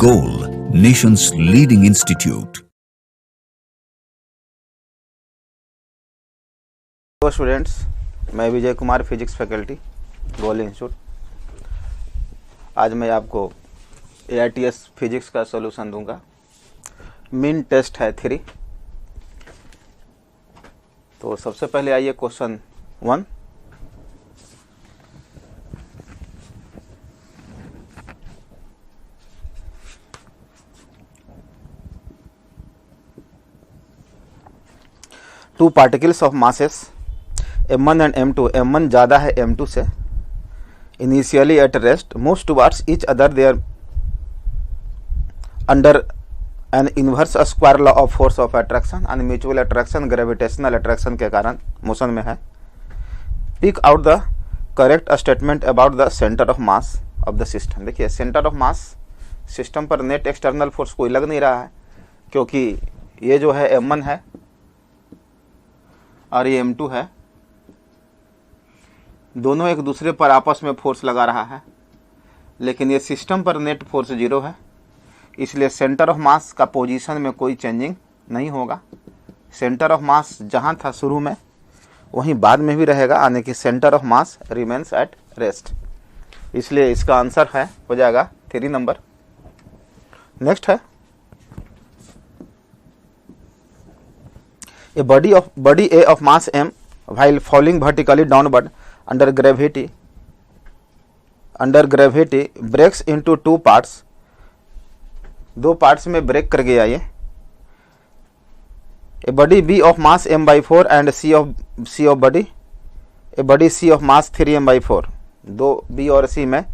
Goal, nation's leading institute. Hello students, मैं Vijay Kumar, physics faculty, Goal Institute. आज मैं आपको AITS फिजिक्स का सॉल्यूशन दूंगा। मीन टेस्ट है 3। तो सबसे पहले आइए question 1। Two particles of masses M1 and M2, M1 ज़्यादा है M2 से, initially at rest moves towards each other there under an inverse square law of force of attraction and mutual attraction gravitational attraction के कारण motion में है। Pick out the correct statement about the centre of mass of the system. देखिए, centre of mass system पर net external force कोई लग नहीं रहा है, क्योंकि ये जो है M1 है और ये M2 है, दोनों एक दूसरे पर आपस में फोर्स लगा रहा है, लेकिन ये सिस्टम पर नेट फोर्स 0 है, इसलिए सेंटर ऑफ मास का पोजीशन में कोई चेंजिंग नहीं होगा। सेंटर ऑफ मास जहाँ था शुरू में वहीं बाद में भी रहेगा, यानी कि centre of mass remains at rest. इसलिए इसका आंसर है हो जाएगा 3 नंबर। नेक्स्ट है A body A of mass m while falling vertically downward under gravity breaks into 2 parts। 2 parts में ब्रेक कर गया ये। A body B of mass m/4 and C of body A body C of mass 3m/4, 2 B और C में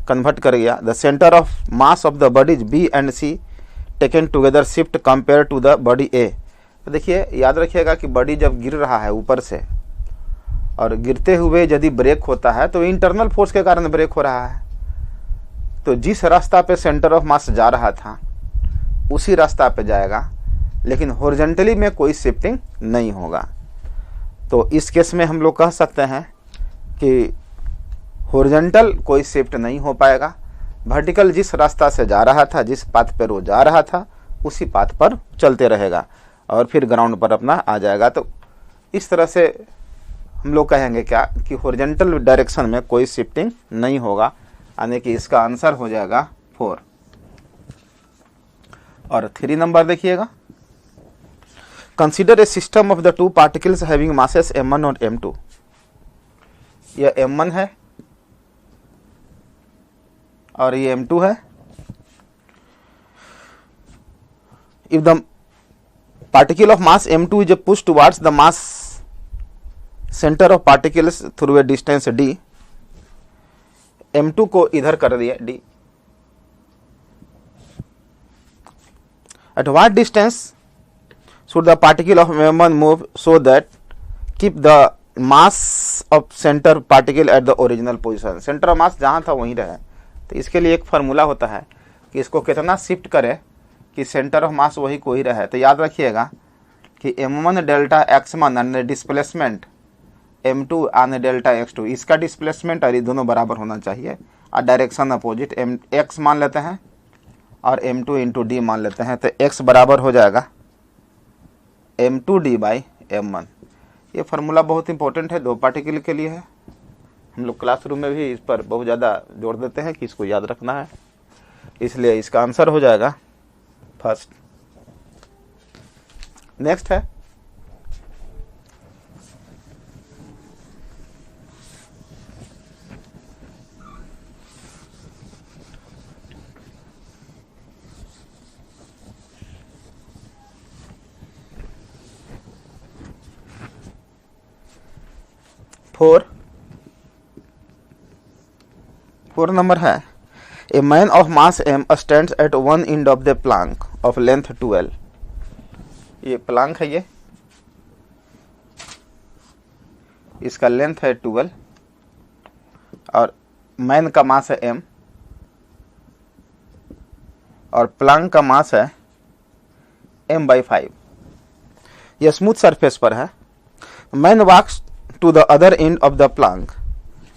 convert कर गया। The center of mass of the bodies B and C taken together shift compared to the body A। तो देखिए, याद रखिएगा कि body जब गिर रहा है ऊपर से और गिरते हुए यदि ब्रेक होता है तो इंटरनल फोर्स के कारण ब्रेक हो रहा है। तो जिस रास्ता पे सेंटर ऑफ मास जा रहा था उसी रास्ता पे जाएगा, लेकिन हॉरिजॉन्टली में कोई शिफ्टिंग नहीं होगा। तो इस केस में हम लोग कह सकते हैं कि हॉरिजॉन्टल कोई शिफ्ट नहीं हो पाएगा। वर्टिकल जिस रास्ता से जा रहा था, जिस पाथ पर वो जा रहा था, उसी पाथ पर चलते रहेगा और फिर ग्राउंड पर अपना आ जाएगा। तो इस तरह से हम लोग कहेंगे क्या कि हॉरिजॉन्टल डायरेक्शन में कोई शिफ्टिंग नहीं होगा, यानी कि इसका आंसर हो जाएगा 4। और 3 नंबर देखिएगा, consider a system of the 2 particles having masses M1 और M2। यह M1 है और ये M2 है। If the particle of mass M2 is pushed towards the mass center of particles through a distance d। M2 को इधर कर दिया d। At what distance should the particle of M1 move so that keep the mass of center particle at the original position। center of mass जहाँ था वहीं रहे। तो इसके लिए एक फार्मूला होता है कि इसको कितना शिफ्ट करे कि सेंटर ऑफ मास वही कोई रहे। तो याद रखिएगा कि M1 delta x1 and displacement M2 and delta x2, इसका डिस्प्लेसमेंट और ये दोनों बराबर होना चाहिए और डायरेक्शन अपोजिट। x मान लेते हैं और M2 इंटू डी मान लेते हैं, तो x बराबर हो जाएगा M2d/M1। ये फार्मूला बहुत इंपॉर्टेंट है, 2 पार्टिकल के लिए है। हम लोग क्लासरूम में भी इस पर बहुत ज़्यादा जोर देते हैं कि इसको याद रखना है, इसलिए इसका आंसर हो जाएगा 1st। नेक्स्ट है फोर नंबर है, a man of mass m stands eight one and of the Planck of length 12। ये प्लांक है, ये इसका लेंथ है 12 और मैन का मास है m और प्लांक का मास है m/5। यह स्मूथ सरफेस पर है। Man walks to the other end of the plank.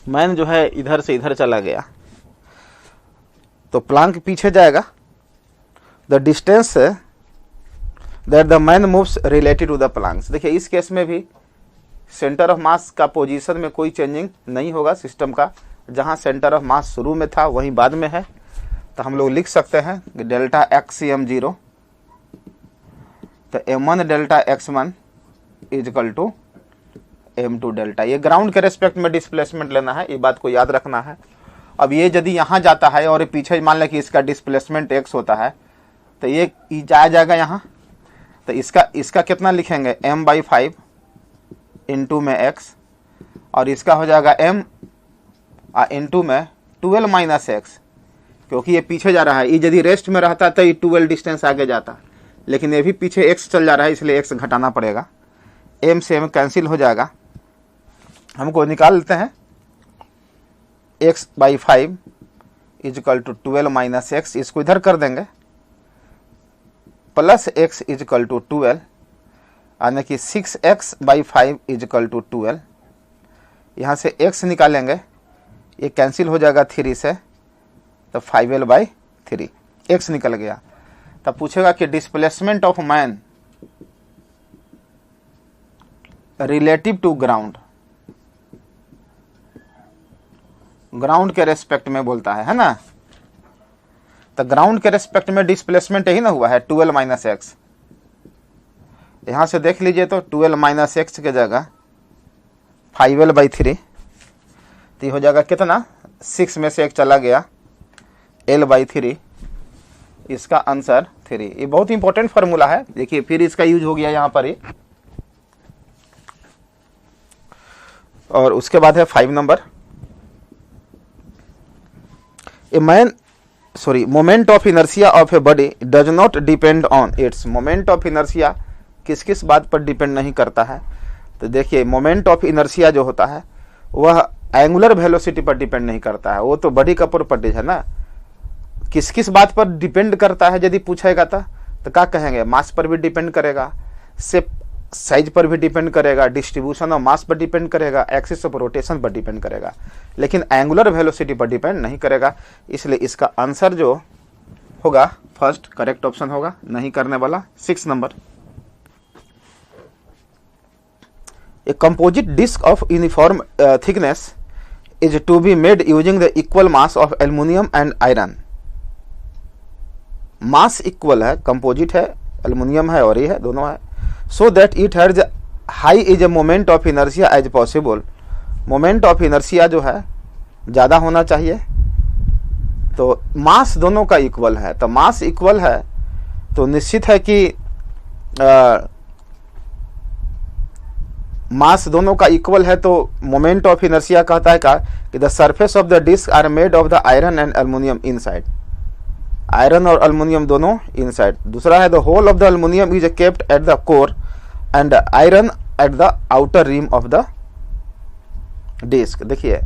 Man जो है इधर से इधर चला गया, तो प्लांक पीछे जाएगा the distance that the man moves related to the planks. देखिए इस केस में भी सेंटर ऑफ मास का पोजीशन में कोई चेंजिंग नहीं होगा सिस्टम का, जहां सेंटर ऑफ मास शुरू में था वहीं बाद में है। तो हम लोग लिख सकते हैं कि delta X C M zero, तो m1 delta x1 is equal to m2 delta. ये ग्राउंड के रेस्पेक्ट में डिस्प्लेसमेंट लेना है, ये बात को याद रखना है। अब ये यदि यहाँ जाता है और पीछे मान लें कि इसका डिस्प्लेसमेंट x होता है, तो ये आ जाएगा यहाँ, तो इसका कितना लिखेंगे m/5 इंटू में x, और इसका हो जाएगा m इंटू में 12 माइनस x, क्योंकि ये पीछे जा रहा है। ये यदि रेस्ट में रहता तो ये 12 डिस्टेंस आगे जाता, लेकिन ये भी पीछे x चल जा रहा है, इसलिए x घटाना पड़ेगा। m से m कैंसिल हो जाएगा, हमको निकाल लेते हैं x/5 is equal to 12 minus x, इसको इधर कर देंगे, plus x is equal to 12, यानी कि 6x/5 इज इक्वल टू 12। यहाँ से x निकालेंगे, ये कैंसिल हो जाएगा 3 से, तो 5l/3 x निकल गया। तब पूछेगा कि displacement of man relative to ground, ground के रेस्पेक्ट में बोलता है ना, तो ग्राउंड के रेस्पेक्ट में डिस्प्लेसमेंट यही ना हुआ है 12 माइनस एक्स। यहां से देख लीजिए तो 12 माइनस एक्स की जगह 5l/3, तो हो जाएगा कितना, 6 में से 1 चला गया, l/3, इसका आंसर 3। ये बहुत इंपॉर्टेंट फार्मूला है, देखिए फिर इसका यूज हो गया यहाँ पर ही। और उसके बाद है 5 number, moment of inertia of a body does not depend on it's. Moment of inertia किस किस बात पर डिपेंड नहीं करता है, तो देखिए मोमेंट ऑफ इनर्शिया जो होता है वह एंगुलर वेलोसिटी पर डिपेंड नहीं करता है, वो तो बॉडी का प्रॉपर्टीज है ना। किस किस बात पर डिपेंड करता है यदि पूछेगा तो क्या कहेंगे, मास पर भी डिपेंड करेगा, शेप साइज पर भी डिपेंड करेगा, डिस्ट्रीब्यूशन ऑफ मास पर डिपेंड करेगा, एक्सिस ऑफ रोटेशन पर डिपेंड करेगा, लेकिन एंगुलर वेलोसिटी पर डिपेंड नहीं करेगा। इसलिए इसका आंसर जो होगा फर्स्ट करेक्ट ऑप्शन होगा, नहीं करने वाला। 6 number, a composite disc of uniform thickness is to be made using the equal mass of aluminium and iron. Mass equal है, कंपोजिट है, एल्युमिनियम है और ये है, दोनों है। So that it has high is a moment of inertia as possible. Moment of inertia जो है ज़्यादा होना चाहिए, तो मास दोनों का इक्वल है, तो मास इक्वल है तो निश्चित है कि मास दोनों का इक्वल है, तो मोमेंट ऑफ इनर्शिया कहता है का कि the surface of the disc are made of the iron and aluminium inside. Iron और एल्युमिनियम दोनों इनसाइड। दूसरा है the whole of the aluminium is kept at the core and iron at the outer rim of the disc. देखिए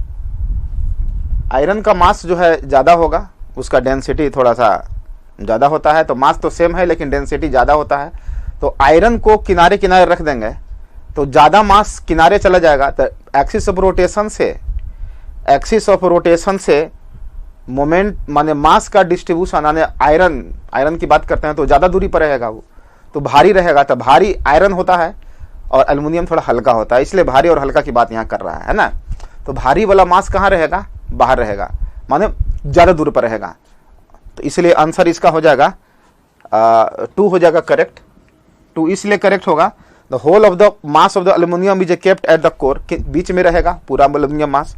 iron का mass जो है ज़्यादा होगा, उसका डेंसिटी थोड़ा सा ज़्यादा होता है, तो मास तो सेम है लेकिन डेंसिटी ज़्यादा होता है। तो आयरन को किनारे किनारे रख देंगे तो ज़्यादा मास किनारे चला जाएगा, तो एक्सिस ऑफ रोटेशन से मोमेंट माने मास का डिस्ट्रीब्यूशन, यानी आयरन की बात करते हैं तो ज़्यादा दूरी पर रहेगा, वो तो भारी रहेगा, तो भारी आयरन होता है और एल्युमिनियम थोड़ा हल्का होता है, इसलिए भारी और हल्का की बात यहाँ कर रहा है ना। तो भारी वाला मास कहाँ रहेगा, बाहर रहेगा, माने ज़्यादा दूर पर रहेगा, तो इसलिए आंसर इसका हो जाएगा 2 हो जाएगा करेक्ट। 2 इसलिए करेक्ट होगा, the whole of the mass of the aluminium is kept at the core, बीच में रहेगा पूरा एल्युमिनियम मास,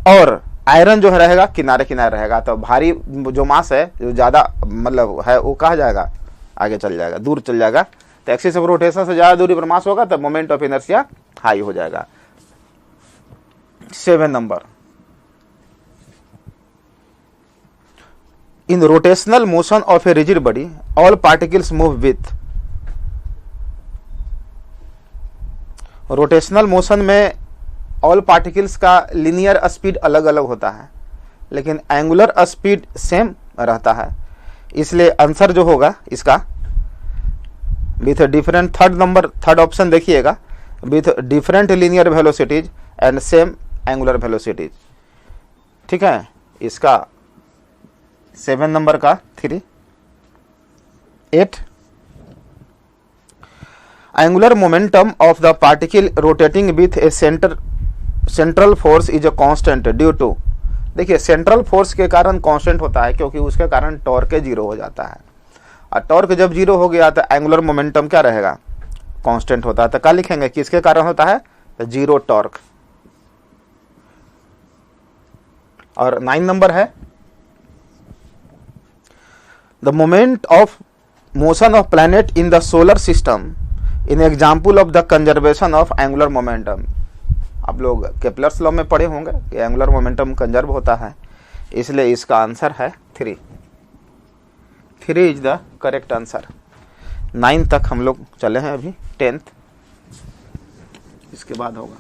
और आयरन जो रहेगा किनारे किनारे रहेगा। तो भारी जो मास है जो ज़्यादा मतलब है वो कहाँ जाएगा, आगे चल जाएगा, दूर चल जाएगा। तो एक्सिस ऑफ रोटेशन से ज़्यादा दूरी पर मास होगा तो मोमेंट ऑफ इनर्शिया हाई हो जाएगा। 7 number, in rotational motion of a rigid body all particles move with. Rotational motion में ऑल पार्टिकल्स का लीनियर स्पीड अलग अलग होता है, लेकिन एंगुलर स्पीड सेम रहता है, इसलिए आंसर जो होगा इसका विथ डिफरेंट, थर्ड ऑप्शन देखिएगा, with different linear velocities and same angular velocities. ठीक है, इसका 7 नंबर का 3। 8. Angular momentum of the particle rotating with a central force is a constant due to, देखिए सेंट्रल फोर्स के कारण कांस्टेंट होता है क्योंकि उसके कारण टॉर्क जीरो हो जाता है, और टॉर्क जब जीरो हो गया तो एंगुलर मोमेंटम क्या रहेगा, कांस्टेंट होता है। तो क्या लिखेंगे, किसके कारण होता है, तो जीरो टॉर्क। और 9 नंबर है the moment of motion of planet in the solar system in example of the conservation of angular momentum. आप लोग केपलर्स लॉ में पढ़े होंगे कि एंगुलर मोमेंटम कंजर्व होता है, इसलिए इसका आंसर है 3 इज द करेक्ट आंसर। 9 तक हम लोग चले हैं, अभी 10th इसके बाद होगा।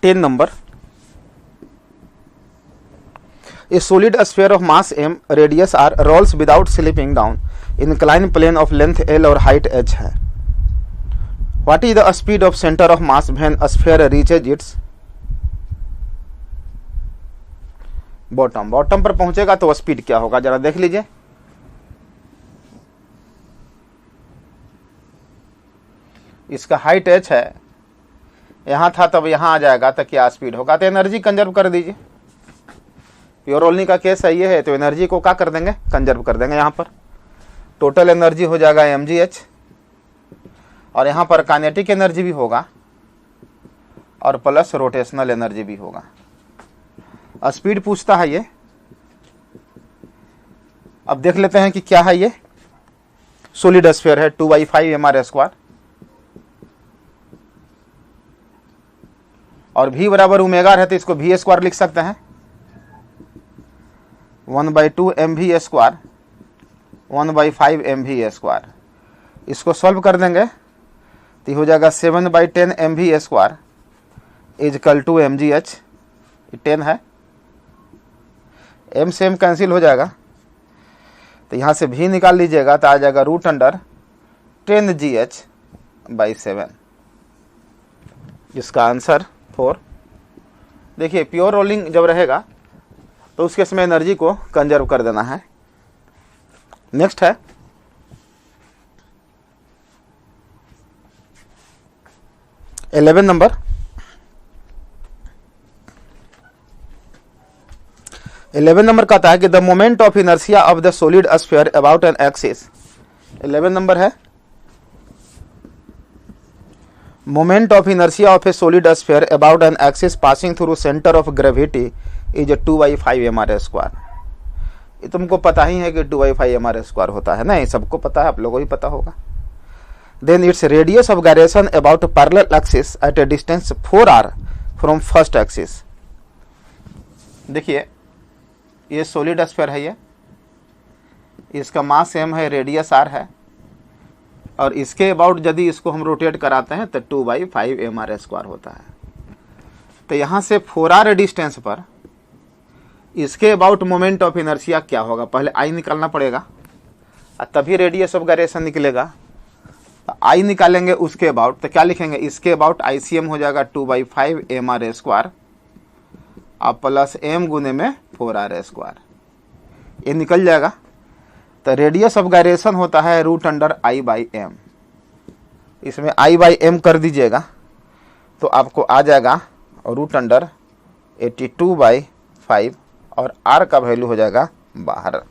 Ten number, a solid sphere of mass m, radius r, rolls without slipping down inclined plane of length l और height h है। What is the speed of center of mass when a sphere reaches its bottom? Bottom पर पहुंचेगा तो speed क्या होगा, जरा देख लीजिए। इसका हाइट h है, यहां था तब यहां आ जाएगा तो क्या स्पीड होगा, तो एनर्जी कंजर्व कर दीजिए। प्योर रोलिंग का केस है ये है, तो एनर्जी को क्या कर देंगे, कंजर्व कर देंगे। यहाँ पर टोटल एनर्जी हो जाएगा mgh, और यहाँ पर काइनेटिक एनर्जी भी होगा और प्लस रोटेशनल एनर्जी भी होगा। स्पीड पूछता है ये, अब देख लेते हैं कि क्या है ये। सॉलिड स्फीयर है 2/5 mr², और v बराबर ओमेगा है तो इसको v² लिख सकते हैं, 1/2 mv², 1/5 mv²। इसको सॉल्व कर देंगे तो हो जाएगा 7/10 mv² इजकल टू mgh। 10 है, m से m कैंसिल हो जाएगा, तो यहाँ से v निकाल लीजिएगा तो आ जाएगा √10gh/7। इसका आंसर 4। देखिए प्योर रोलिंग जब रहेगा तो उसके समय एनर्जी को कंजर्व कर देना है। नेक्स्ट है 11 नंबर। 11 नंबर कहता है कि the moment of inertia of the solid sphere about an axis. 11 number है moment of inertia of a solid sphere about an axis passing through centre of gravity is 2/5 mr²। ये तुमको पता ही है कि 2/5 mr² होता है ना, ये सबको पता है, आप लोगों को भी पता होगा। Then its radius of gyration about parallel axis at a distance 4r from first axis. देखिए ये सॉलिड स्फीयर है, ये इसका मास m है, रेडियस r है, और इसके अबाउट यदि इसको हम रोटेट कराते हैं तो 2/5 mr² होता है। तो यहाँ से 4r डिस्टेंस पर इसके अबाउट मोमेंट ऑफ इनर्शिया क्या होगा, पहले आई निकालना पड़ेगा और तभी रेडियस ऑफ गायरेशन निकलेगा। तो आई निकालेंगे उसके अबाउट, तो क्या लिखेंगे, इसके अबाउट ICM हो जाएगा 2/5 mr² और प्लस m गुने में 4r², ये निकल जाएगा। तो रेडियस ऑफ गायरेशन होता है √I/m, इसमें I/m कर दीजिएगा तो आपको आ जाएगा √82/5 और r का वैल्यू हो जाएगा बाहर।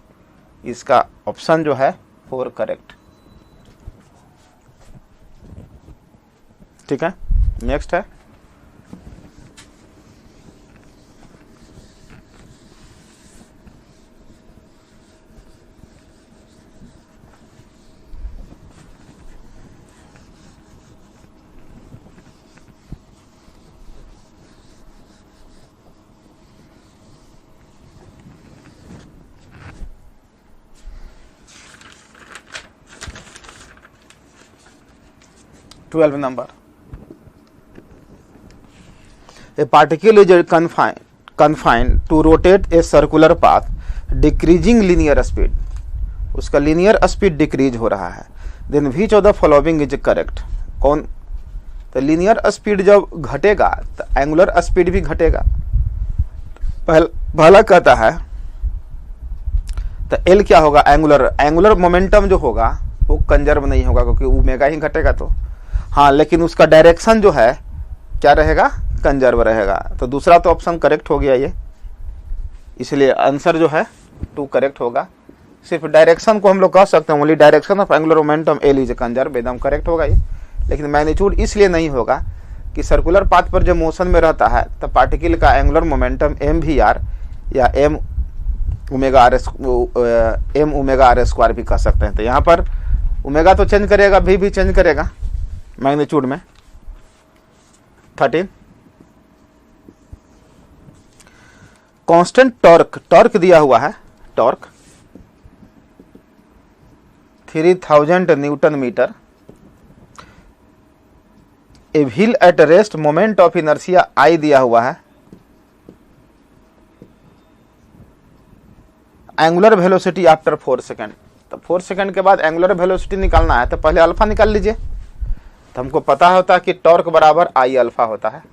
इसका ऑप्शन जो है 4 करेक्ट। ठीक है, नेक्स्ट है 12 number. A particle is confined to rotate a circular path decreasing linear speed, उसका लीनियर स्पीड डिक्रीज हो रहा है, then which of the following is correct. कौन, तो लीनियर स्पीड जब घटेगा तो एंगुलर स्पीड भी घटेगा। पहला कहता है तो एल क्या होगा, एंगुलर मोमेंटम जो होगा वो कंजर्व नहीं होगा क्योंकि ओमेगा ही घटेगा। तो हाँ, लेकिन उसका डायरेक्शन जो है क्या रहेगा, कंजर्व रहेगा। तो दूसरा तो ऑप्शन करेक्ट हो गया ये, इसलिए आंसर जो है 2 करेक्ट होगा। सिर्फ डायरेक्शन को हम लोग कह सकते हैं, only direction of angular momentum L is conserve, एकदम करेक्ट होगा ये। लेकिन मैग्नीट्यूड इसलिए नहीं होगा कि सर्कुलर पाथ पर जब मोशन में रहता है तो पार्टिकल का angular momentum M V R या एम ओमेगा आर स्क्वायर भी कह सकते हैं। तो यहाँ पर ओमेगा तो चेंज करेगा, भी चेंज करेगा मैग्नीट्यूड में। 13 कांस्टेंट टॉर्क दिया हुआ है, torque 3000 newton metre, a wheel at rest moment of inertia I दिया हुआ है, एंगुलर वेलोसिटी आफ्टर 4 सेकेंड। तो 4 सेकेंड के बाद एंगुलर वेलोसिटी निकालना है तो पहले अल्फा निकाल लीजिए। तो हमको पता होता है कि टॉर्क बराबर आई अल्फा होता है,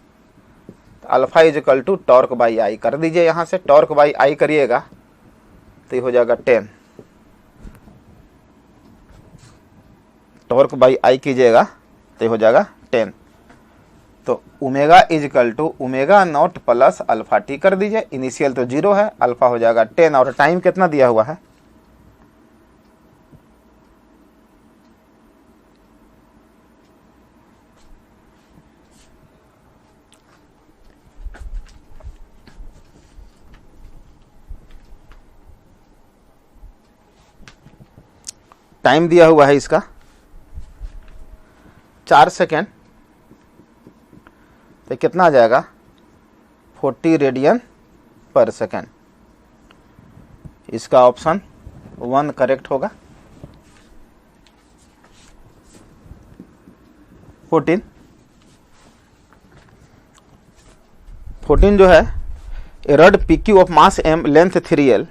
तो alpha is equal to torque by I कर दीजिए। यहाँ से टॉर्क बाई आई करिएगा तो ये हो जाएगा 10, टॉर्क बाई आई कीजिएगा तो ये हो जाएगा 10। तो omega is equal to omega naught plus alpha T कर दीजिए। इनिशियल तो 0 है, अल्फा हो जाएगा 10 और टाइम कितना दिया हुआ है, टाइम दिया हुआ है इसका 4 सेकेंड। तो कितना आ जाएगा 40 रेडियन पर सेकेंड। इसका ऑप्शन 1 करेक्ट होगा। 14 जो है, a rod PQ of mass m length 3l,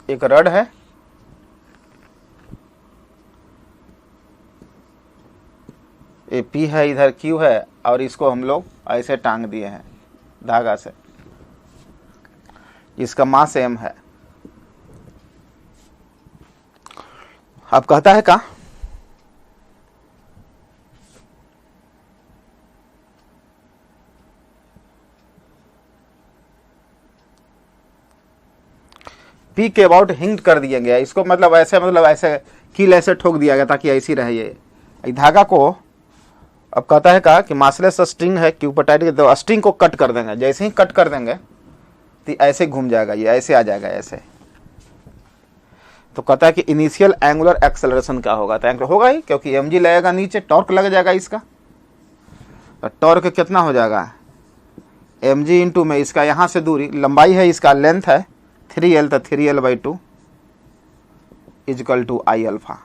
एक रड है ए P है, इधर Q है और इसको हम लोग ऐसे टांग दिए हैं धागा से, इसका मास m है। अब कहता है का P के अबाउट हिंट कर दिया गया, इसको मतलब ऐसे कील ऐसे ठोक दिया गया ताकि ऐसी रहे ये धागा को। अब कहता है का कि मासलेस स्ट्रिंग है क्यू पर टाइट, तो स्ट्रिंग को कट कर देंगे, जैसे ही कट कर देंगे तो ऐसे घूम जाएगा, ये ऐसे आ जाएगा ऐसे। तो कहता है कि इनिशियल एंगुलर एक्सेलरेशन क्या होगा, तो एंगुलर होगा ही क्योंकि mg लगेगा नीचे, टॉर्क लग जाएगा इसका। तो टॉर्क कितना हो जाएगा mg इंटू में इसका यहाँ से दूरी, लंबाई है इसका, लेंथ है 3l, तो 3l/2 is equal to I alpha.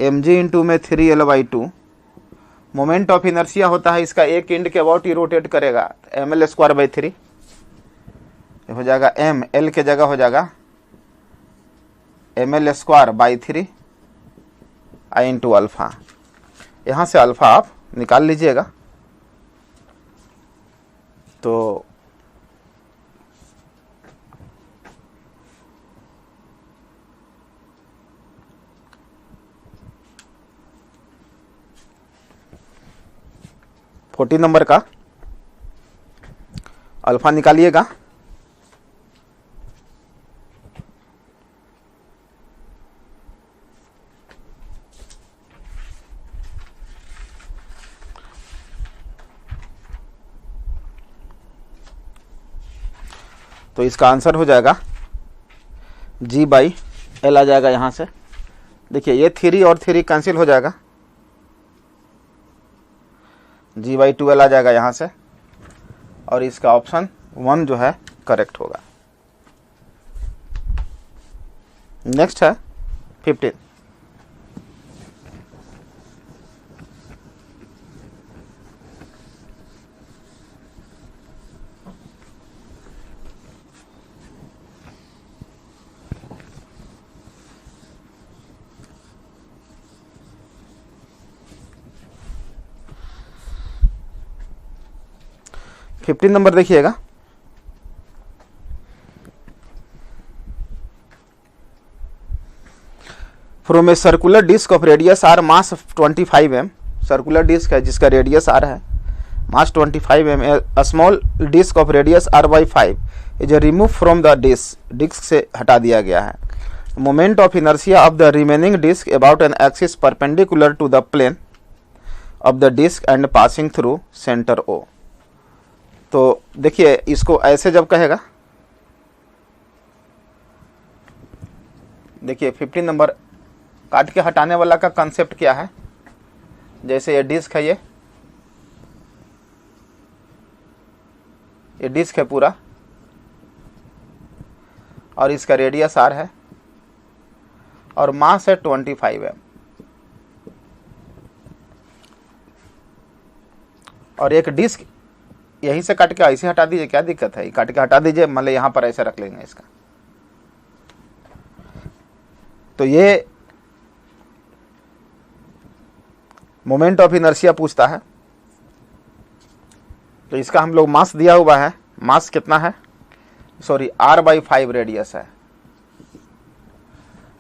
mg into में 3l/2, मोमेंट ऑफ इनर्शिया होता है इसका एक एंड के अबाउट ही रोटेट करेगा, ml²/3 हो जाएगा m, l के जगह हो जाएगा ml²/3 i इंटू अल्फा। यहाँ से अल्फा आप निकाल लीजिएगा। तो फोर्टी नंबर का अल्फा निकालिएगा। तो इसका आंसर हो जाएगा G/L आ जाएगा यहाँ से। देखिए ये 3 और 3 कैंसिल हो जाएगा, G/2L आ जाएगा यहाँ से, और इसका ऑप्शन 1 जो है करेक्ट होगा। नेक्स्ट है 15। 15 नंबर देखिएगा, from a circular disc of radius R mass 25 M, circular disc है जिसका रेडियस आर है, mass 25 M, a small disc of radius R by 5 is remove from the disc से हटा दिया गया है। Moment of inertia of the remaining disc about an axis perpendicular to the plane of the disc and passing through centre O. तो देखिए इसको ऐसे जब कहेगा, देखिए 15 नंबर काट के हटाने वाला का कंसेप्ट क्या है, जैसे ये डिस्क है, ये डिस्क है पूरा और इसका रेडियस आर है और मास है 25 एम, और एक डिस्क यहीं से काट के ऐसे हटा दीजिए, क्या दिक्कत है, काट के हटा दीजिए, मतलब यहां पर ऐसे रख लेंगे इसका। तो ये मोमेंट ऑफ इनर्शिया पूछता है, तो इसका हम लोग मास दिया हुआ है, मास कितना है, सॉरी r/5 रेडियस है,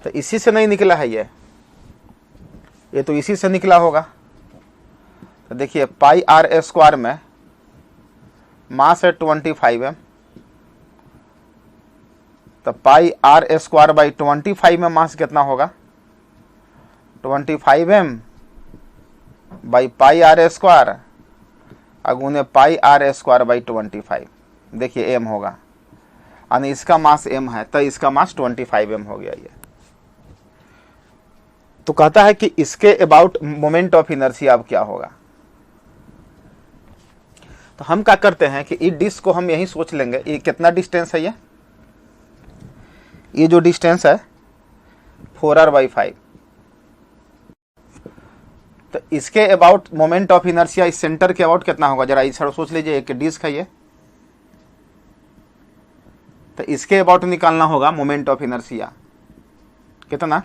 तो इसी से नहीं निकला है ये तो इसी से निकला होगा। तो देखिए पाई आर स्क्वायर में मास है 25 एम, तो पाई आर स्क्वायर बाई 25 में मास कितना होगा, 25 M by pi R square अगुने पाई आर स्क्वायर बाई 25, देखिए एम होगा, यानी इसका मास एम है तो इसका मास 25 एम हो गया ये। तो कहता है कि इसके अबाउट मोमेंट ऑफ इनर्शिया अब क्या होगा। तो हम क्या करते हैं कि इस डिस्क को हम यही सोच लेंगे, ये कितना डिस्टेंस है, ये जो डिस्टेंस है 4r/5, तो इसके अबाउट मोमेंट ऑफ इनर्शिया इस सेंटर के अबाउट कितना होगा, जरा इस सोच लीजिए, एक डिस्क है ये, तो इसके अबाउट निकालना होगा मोमेंट ऑफ इनर्शिया कितना,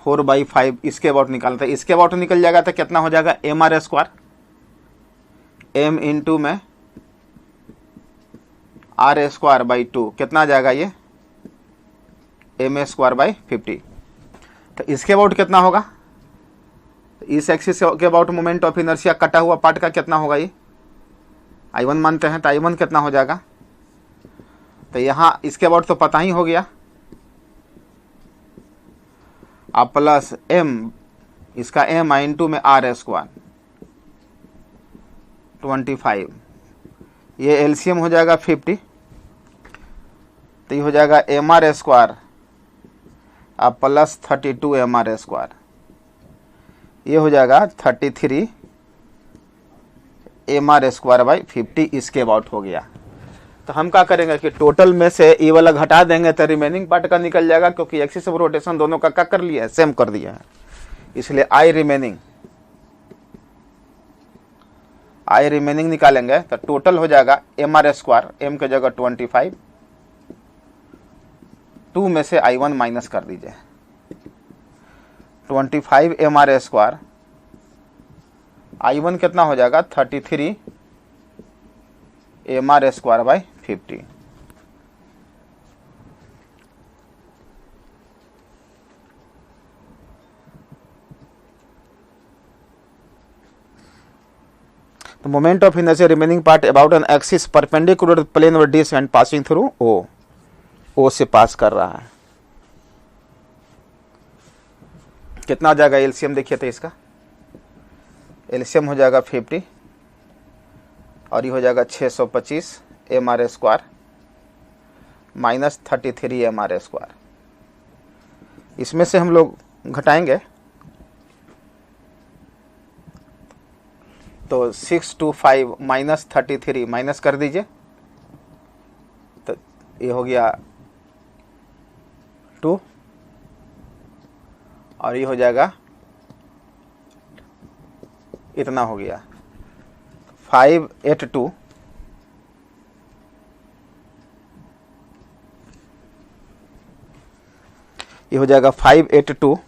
4/5 इसके अबाउट निकालता है, इसके अबाउट निकल जाएगा तो कितना हो जाएगा, mr², m इंटू में r²/2 कितना आ जाएगा ये, m²/50। तो इसके अबाउट कितना होगा, इस एक्सिस के अबाउट मोमेंट ऑफ इनर्शिया कटा हुआ पार्ट का कितना होगा, ये I1 मानते हैं, तो I1 कितना हो जाएगा, तो यहाँ इसके अबाउट तो पता ही हो गया, आप प्लस m इसका m इंटू में r², 25, ये एलसीएम हो जाएगा 50, तो ये हो जाएगा mr² आप प्लस 32 mr², ये हो जाएगा 33 mr²/50 इसके अबाउट हो गया। तो हम क्या करेंगे कि टोटल में से ये वाला घटा देंगे तो रिमेनिंग पार्ट का निकल जाएगा, क्योंकि एक्सिस ऑफ रोटेशन दोनों का क्या कर लिया है, सेम कर दिया है, इसलिए आई रिमेनिंग निकालेंगे तो टोटल हो जाएगा mr², m के जगह 25, 2 में से I1 माइनस कर दीजिए, 25 mr², I1 कितना हो जाएगा 33 mr²/50। The moment of inertia remaining part about an axis perpendicular to the plane of disk and passing through O, O से पास कर रहा है, कितना हो जाएगा एलसीएम, देखिए तो इसका एलसीएम हो जाएगा 50 और ये हो जाएगा 625 mr² माइनस 33 mr², इसमें से हम लोग घटाएंगे तो 625 माइनस 33 माइनस कर दीजिए, तो ये हो गया 2 और ये हो जाएगा इतना हो गया 582, ये हो जाएगा 582 -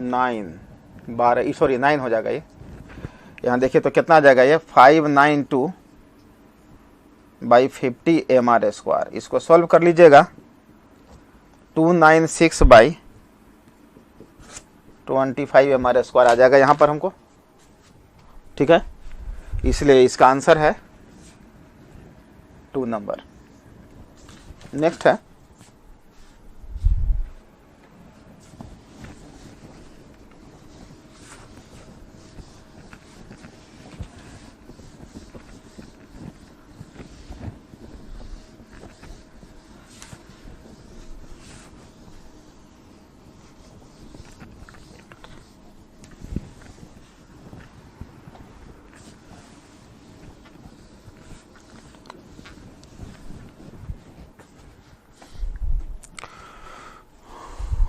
9 हो जाएगा ये। यहाँ देखिए तो कितना आ जाएगा ये 592/50 mr²। इसको सॉल्व कर लीजिएगा 296/25 mr² आ जाएगा यहाँ पर हमको, ठीक है। इसलिए इसका आंसर है 2 नंबर। नेक्स्ट है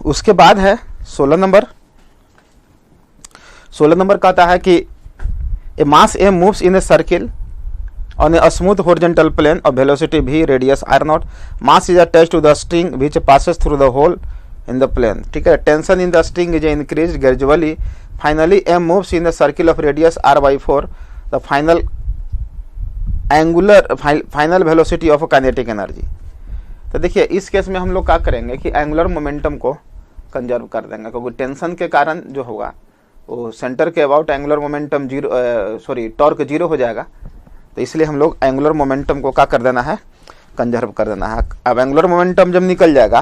उसके बाद है 16 नंबर। 16 नंबर कहता है कि ए मास m moves in a circle on a smooth horizontal plane of velocity v, radius r0, mass is attached to the string which passes through the hole in the plane, ठीक है। Tension in the string is increased gradually, finally m moves in a circle of radius r/4, the final velocity of kinetic energy। तो देखिए इस case में हम लोग क्या करेंगे कि एंगुलर मोमेंटम को कंजर्व कर देंगे, क्योंकि टेंशन के कारण जो होगा वो सेंटर के अबाउट एंगुलर मोमेंटम टॉर्क 0 हो जाएगा। तो इसलिए हम लोग एंगुलर मोमेंटम को क्या कर देना है, कंजर्व कर देना है। अब एंगुलर मोमेंटम जब निकल जाएगा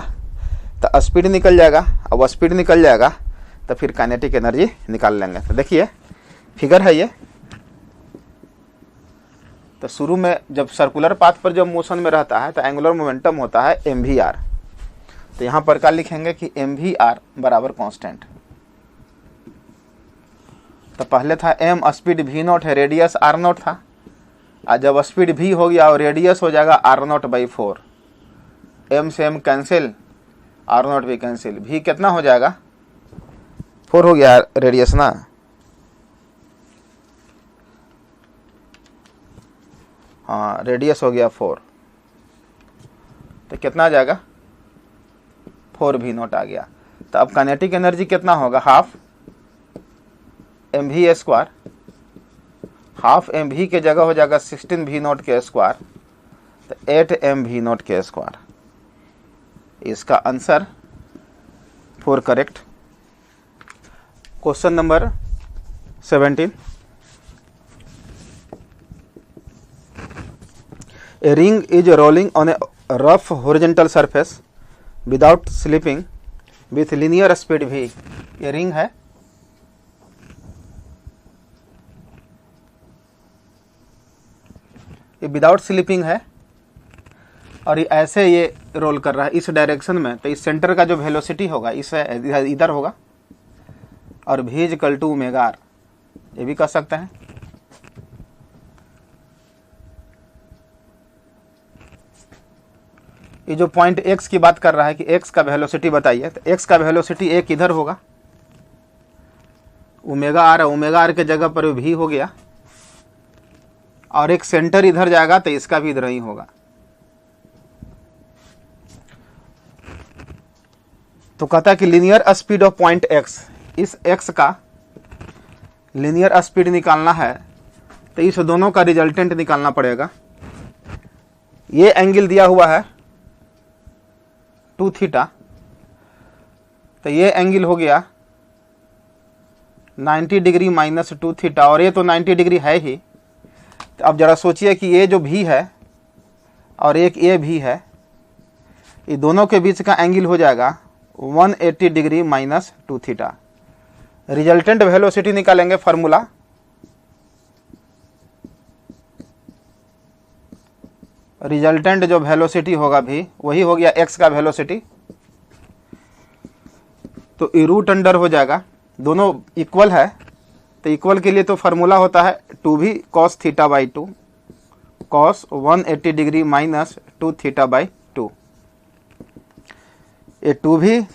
तो स्पीड निकल जाएगा, अब स्पीड निकल जाएगा तो फिर काइनेटिक एनर्जी निकाल लेंगे। तो देखिए फिगर है ये। तो शुरू में जब सर्कुलर पाथ पर जब मोशन में रहता है तो एंगुलर मोमेंटम होता है mvr। तो यहाँ पर क्या लिखेंगे कि mvr बराबर कांस्टेंट। तो पहले था m, स्पीड v0 है, रेडियस r0 था। आज जब स्पीड v हो गया और रेडियस हो जाएगा r0/4, m से m कैंसिल, r0 भी कैंसिल, v कितना हो जाएगा 4 हो गया रेडियस ना। हाँ रेडियस हो गया 4, तो कितना आ जाएगा 4v0 आ गया। तो अब काइनेटिक एनर्जी कितना होगा, हाफ mv², हाफ mv के जगह हो जाएगा 16v0 के स्क्वायर, तो 8mv0 के स्क्वायर। इसका answer 4 correct. Question number 17। A ring is rolling on a rough horizontal surface without slipping with linear speed v। ये रिंग है, ये विदाउट स्लिपिंग है और ये ऐसे ये रोल कर रहा है इस डायरेक्शन में। तो इस सेंटर का जो वेलोसिटी होगा इस इधर होगा और v = ω/r, ये भी कह सकते हैं। ये जो पॉइंट x की बात कर रहा है कि x का वेलोसिटी बताइए, तो x का वेलोसिटी एक इधर होगा, ω/r, ω/r के जगह पर v हो गया, और एक सेंटर इधर जाएगा तो इसका भी इधर ही होगा। तो कहता है कि linear speed of point x, इस x का लीनियर स्पीड निकालना है तो इस दोनों का रिजल्टेंट निकालना पड़ेगा। ये एंगल दिया हुआ है 2 थीटा, तो ये एंगल हो गया 90 डिग्री माइनस 2 थीटा, और ये तो 90 डिग्री है ही। तो अब जरा सोचिए कि ये जो भी है और एक ये भी है, ये दोनों के बीच का एंगल हो जाएगा 180 degree minus 2 theta. Resultant velocity निकालेंगे, फार्मूला रिजल्टेंट जो वेलोसिटी होगा भी वही हो गया x का वेलोसिटी, तो √अंडर हो जाएगा, दोनों इक्वल है। तो इक्वल के लिए तो फार्मूला होता है 2v cos θ/2 cos 180 degree minus 2 θ/2। ये 2v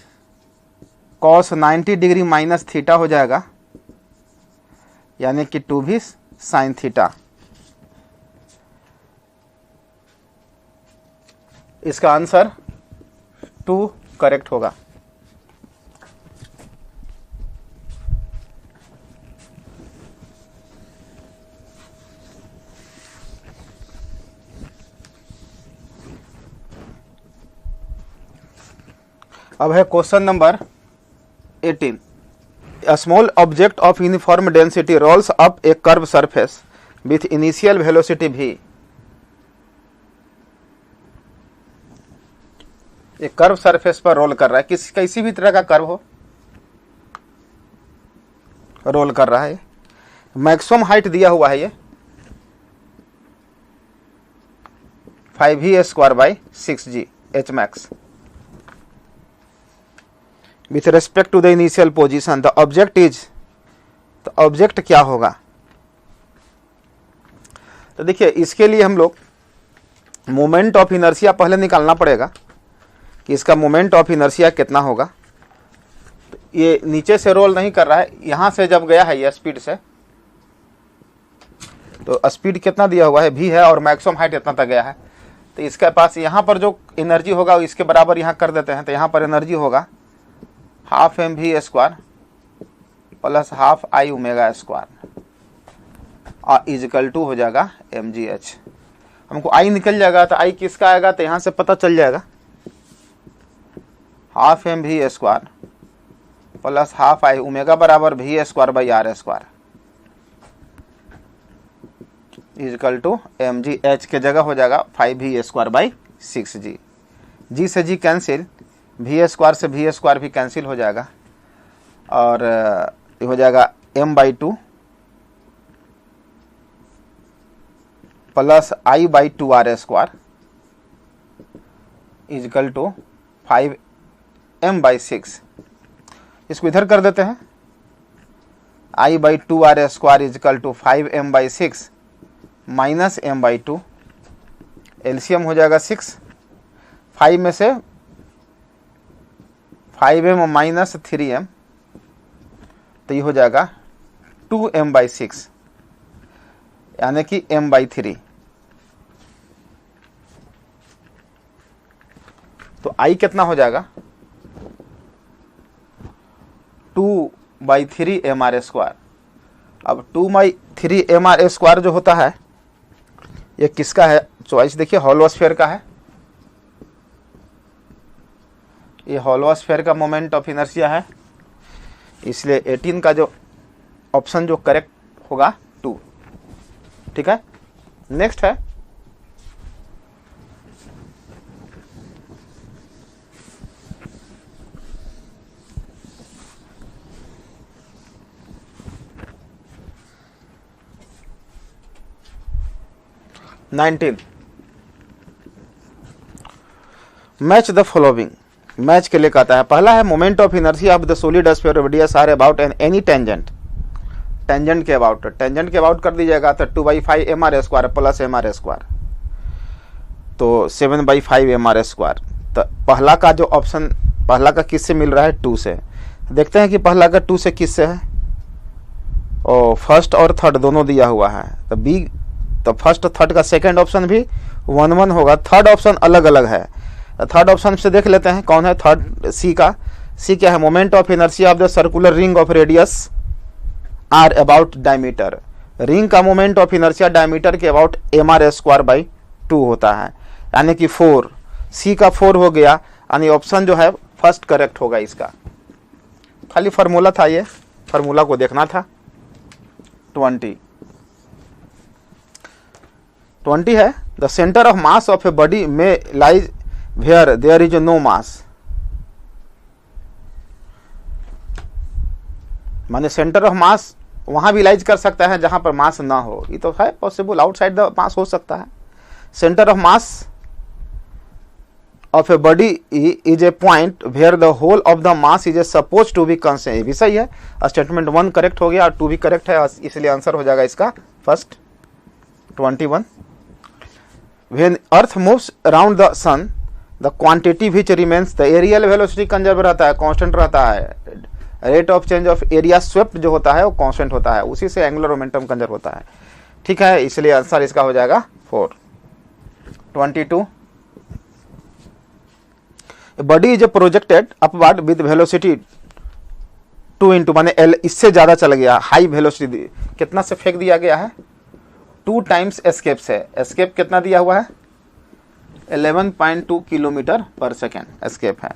cos 90 degree minus theta हो जाएगा, यानी कि 2v sin थीटा। इसका आंसर 2 करेक्ट होगा। अब है question number 18। A small object of uniform density rolls up a curved surface with initial velocity v। एक कर्व सरफेस पर रोल कर रहा है, किसी भी तरह का कर्व हो, रोल कर रहा है। मैक्सिमम हाइट दिया हुआ है ये 5v² h max with respect to the initial position। the object is, तो ऑब्जेक्ट क्या होगा? तो देखिए इसके लिए हम लोग मोमेंट ऑफ इनर्शिया पहले निकालना पड़ेगा कि इसका मोमेंट ऑफ इनर्शिया कितना होगा। तो ये नीचे से रोल नहीं कर रहा है, यहां से जब गया है ये स्पीड से, तो स्पीड कितना दिया हुआ है v है और मैक्सिमम हाइट इतना तक गया है। तो इसके पास यहाँ पर जो एनर्जी होगा इसके बराबर यहाँ कर देते हैं। तो यहाँ पर एनर्जी होगा ½ mv² प्लस ½ I⍵² और इजकल टू हो जाएगा mgh। हमको I निकल जाएगा तो I किसका आएगा, तो यहाँ से पता चल जाएगा ½ mv² प्लस ½ I ओमेगा बराबर v²/r² इजकल टू mgh के जगह हो जाएगा 5v²/6g। g से g कैंसिल, v² से v² भी कैंसिल हो जाएगा और ये हो जाएगा m/2 plus I/2r² is equal to 5m/6। इसको इधर कर देते हैं, I/2r² is equal to 5m/6 minus m/2, LCM हो जाएगा 6, 5 में से 5m माइनस 3m, तो ये हो जाएगा 2m/6 यानी कि m/3। तो I कितना हो जाएगा 2/3 mr²। अब 2/3 mr² जो होता है ये किसका है? चॉइस देखिए हॉलोस्फीयर का है। ये हॉलोस्फीयर का मोमेंट ऑफ इनर्शिया है, इसलिए 18 का जो ऑप्शन जो करेक्ट होगा 2। ठीक है, नेक्स्ट है nineteen. Match the following. Match के लिए कहता है, पहला है moment of inertia of the solid sphere radius R about an any tangent. Tangent के अबाउट कर दीजिएगा तो 2/5 mr² प्लस mr², तो 7/5 mr²। तो पहला का जो ऑप्शन, पहला का किससे मिल रहा है? 2 से। देखते हैं कि पहला का 2 से किससे है, और फर्स्ट और थर्ड दोनों दिया हुआ है। तो बी, तो फर्स्ट थर्ड का सेकंड ऑप्शन भी 1-1 होगा। थर्ड ऑप्शन अलग अलग है, थर्ड ऑप्शन से देख लेते हैं कौन है थर्ड। सी का, सी क्या है? Moment of inertia of the circular ring of radius R about diameter. Ring का मोमेंट ऑफ इनर्शिया डायमीटर के अबाउट mr²/2 होता है, यानी कि 4। सी का 4 हो गया, यानी ऑप्शन जो है फर्स्ट करेक्ट होगा इसका। खाली फार्मूला था, ये फार्मूला को देखना था। 20 है, the centre of mass of a body में lies where there is no mass. माने सेंटर ऑफ मास वहां भी लाइज कर सकता है जहां पर मास ना हो, ये तो है पॉसिबल, आउटसाइड द मास हो सकता है। Centre of mass of a body is a point where the whole of the mass is a suppose to be constant. ये भी सही है, स्टेटमेंट 1 करेक्ट हो गया और 2 भी करेक्ट है, इसलिए आंसर हो जाएगा इसका first 21। When Earth moves around the sun, the quantity which remains, the aerial velocity conserve रहता है, कांस्टेंट रहता है। Rate of change of area swept जो होता है वो कांस्टेंट होता है, उसी से एंगुलर मोमेंटम कंजर्व होता है। ठीक है, इसलिए आंसर इसका हो जाएगा 4। 22 body is projected upward with velocity 2 into, माने एल इससे ज्यादा चल गया, हाई वेलोसिटी कितना से फेंक दिया गया है? 2 टाइम्स एस्केप से। एस्केप कितना दिया हुआ है? 11.2 किलोमीटर पर सेकेंड एस्केप है।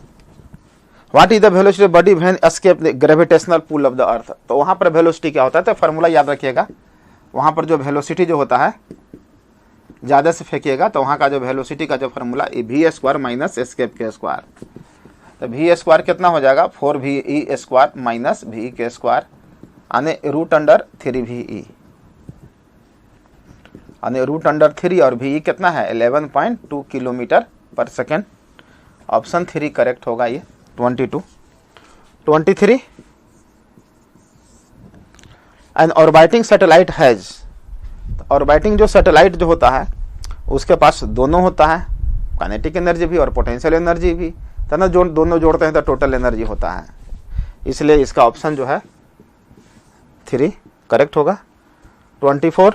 What is the velocity body when escape the gravitational pull of the Earth. तो वहां पर वेलोसिटी क्या होता है, तो फार्मूला याद रखिएगा। वहां पर जो वेलोसिटी जो होता है, ज़्यादा से फेंकिएगा तो वहाँ का जो वेलोसिटी का जो formula V square minus escape के स्क्वायर, तो वी स्क्वायर कितना हो जाएगा 4VE स्क्वायर माइनस VE के स्क्वायर यानी √3VE यानी √3 और VE कितना है 11.2 किलोमीटर पर सेकेंड। ऑप्शन 3 करेक्ट होगा ये। 23 an orbiting satellite has, orbiting जो सैटेलाइट जो होता है उसके पास दोनों होता है, काइनेटिक एनर्जी भी और पोटेंशियल एनर्जी भी, तो ना जो दोनों जोड़ते हैं तो टोटल एनर्जी होता है, इसलिए इसका ऑप्शन जो है 3 करेक्ट होगा। 24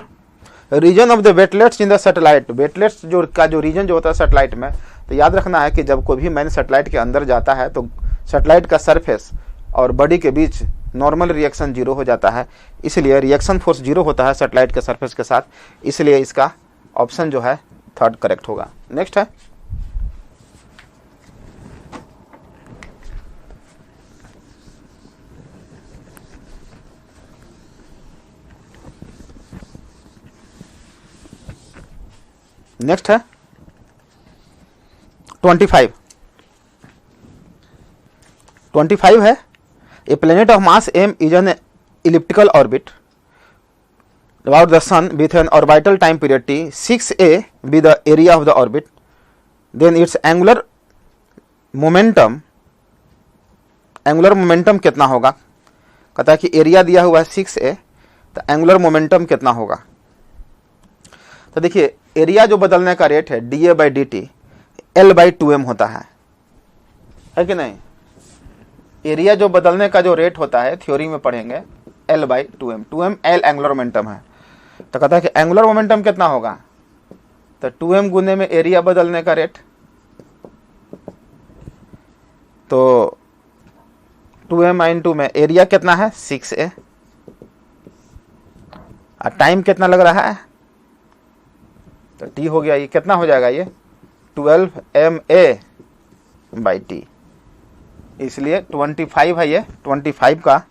reason of the weightlessness in the satellite, weightlessness जो का जो रीजन जो होता है सैटेलाइट में, तो याद रखना है कि जब कोई भी मैन सैटेलाइट के अंदर जाता है तो सैटेलाइट का सरफेस और बॉडी के बीच नॉर्मल रिएक्शन 0 हो जाता है, इसलिए रिएक्शन फोर्स 0 होता है सैटेलाइट के सरफेस के साथ, इसलिए इसका ऑप्शन जो है 3 करेक्ट होगा। नेक्स्ट है नेक्स्ट है 25 है a planet of mass m is an elliptical orbit about the sun with an orbital time period t, 6a be the area of the orbit, then its angular momentum कितना होगा। कहता है कि area दिया हुआ है 6a, तो angular momentum कितना होगा। तो देखिए एरिया जो बदलने का रेट है dA/dt L/2m होता है कि नहीं। एरिया जो बदलने का जो रेट होता है थ्योरी में पढ़ेंगे L/2m, 2m L angular momentum है, तो कहता है कि एंगुलर मोमेंटम कितना होगा, तो 2m गुने में एरिया बदलने का रेट, तो 2m × में एरिया कितना है 6a, और टाइम कितना लग रहा है, तो t हो गया, ये कितना हो जाएगा ये 12ma/t, इसलिए 25 है ये। 25 का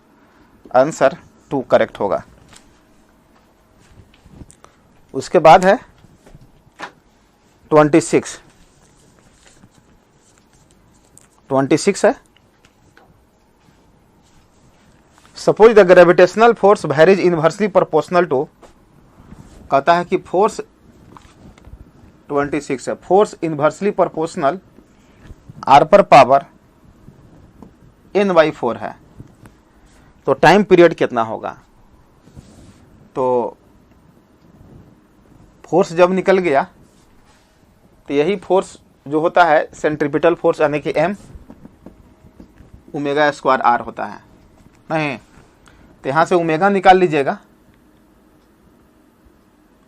आंसर 2 करेक्ट होगा। उसके बाद है 26 है suppose the gravitational force varies inversely proportional to, कहता है कि फोर्स 26 है, फोर्स इनवर्सली प्रोपोर्शनल r पर पावर n/4 है, तो टाइम पीरियड कितना होगा। तो फोर्स जब निकल गया तो यही फोर्स जो होता है सेंट्रीपिटल फोर्स यानी कि m ω² r होता है, नहीं तो यहाँ से ओमेगा निकाल लीजिएगा,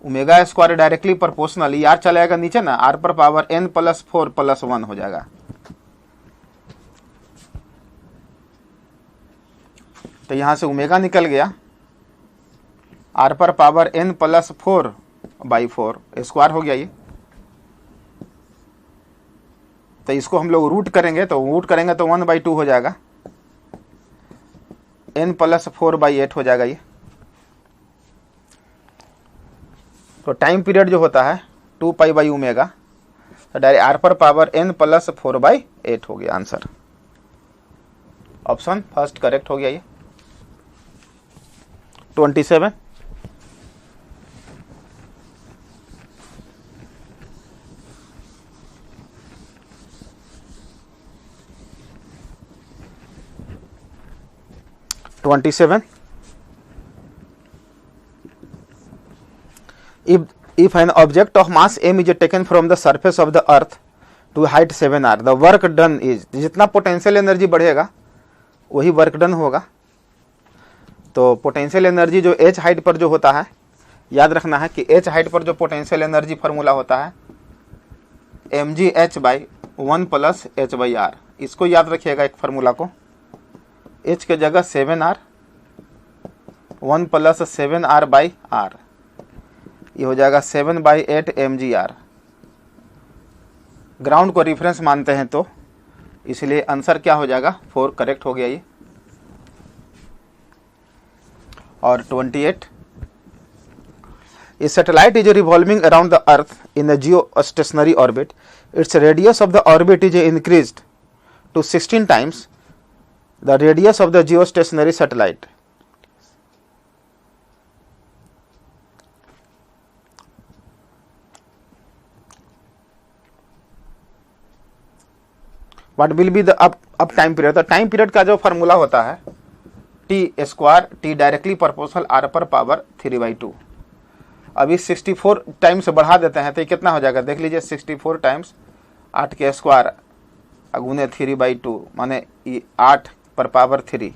ω² डायरेक्टली प्रोपोर्शनल, r चला जाएगा नीचे ना, r पर पावर n+4 + 1 हो जाएगा, तो यहाँ से ओमेगा निकल गया, r पर पावर n+4/4 स्क्वायर हो गया ये, तो इसको हम लोग रूट करेंगे तो 1/2 हो जाएगा, n+4/8 हो जाएगा ये। तो टाइम पीरियड जो होता है 2π/ω, तो डायरेक्ट r पर पावर n+4/8 हो गया आंसर। ऑप्शन फर्स्ट करेक्ट हो गया ये। 27 if an object of mass m is taken from the surface of the earth to height 7r, the work done is, जितना पोटेंशियल एनर्जी बढ़ेगा वही work done होगा। तो पोटेंशियल एनर्जी जो h height पर जो होता है, याद रखना है कि h हाइट पर जो पोटेंशियल एनर्जी फार्मूला होता है mgh/1 + h/r, इसको याद रखिएगा एक फार्मूला को, h के जगह 7r, 1 + 7r/r, ये हो जाएगा 7/8 mgr। ग्राउंड को रिफरेंस मानते हैं तो इसलिए आंसर क्या हो जाएगा 4 करेक्ट हो गया ये। और 28, a satellite is revolving around the earth in a geostationary orbit, its radius of the orbit is increased to 16 times the radius of the geostationary satellite. What will be the up time period? तो time period का जो formula होता है T square, T directly proportional R पर power 3/2। अभी 64 times बढ़ा देते हैं तो ये कितना हो जाएगा देख लीजिए, 64 टाइम्स 8 के स्क्वायर गुने 3/2 माने 8 पर पावर 3,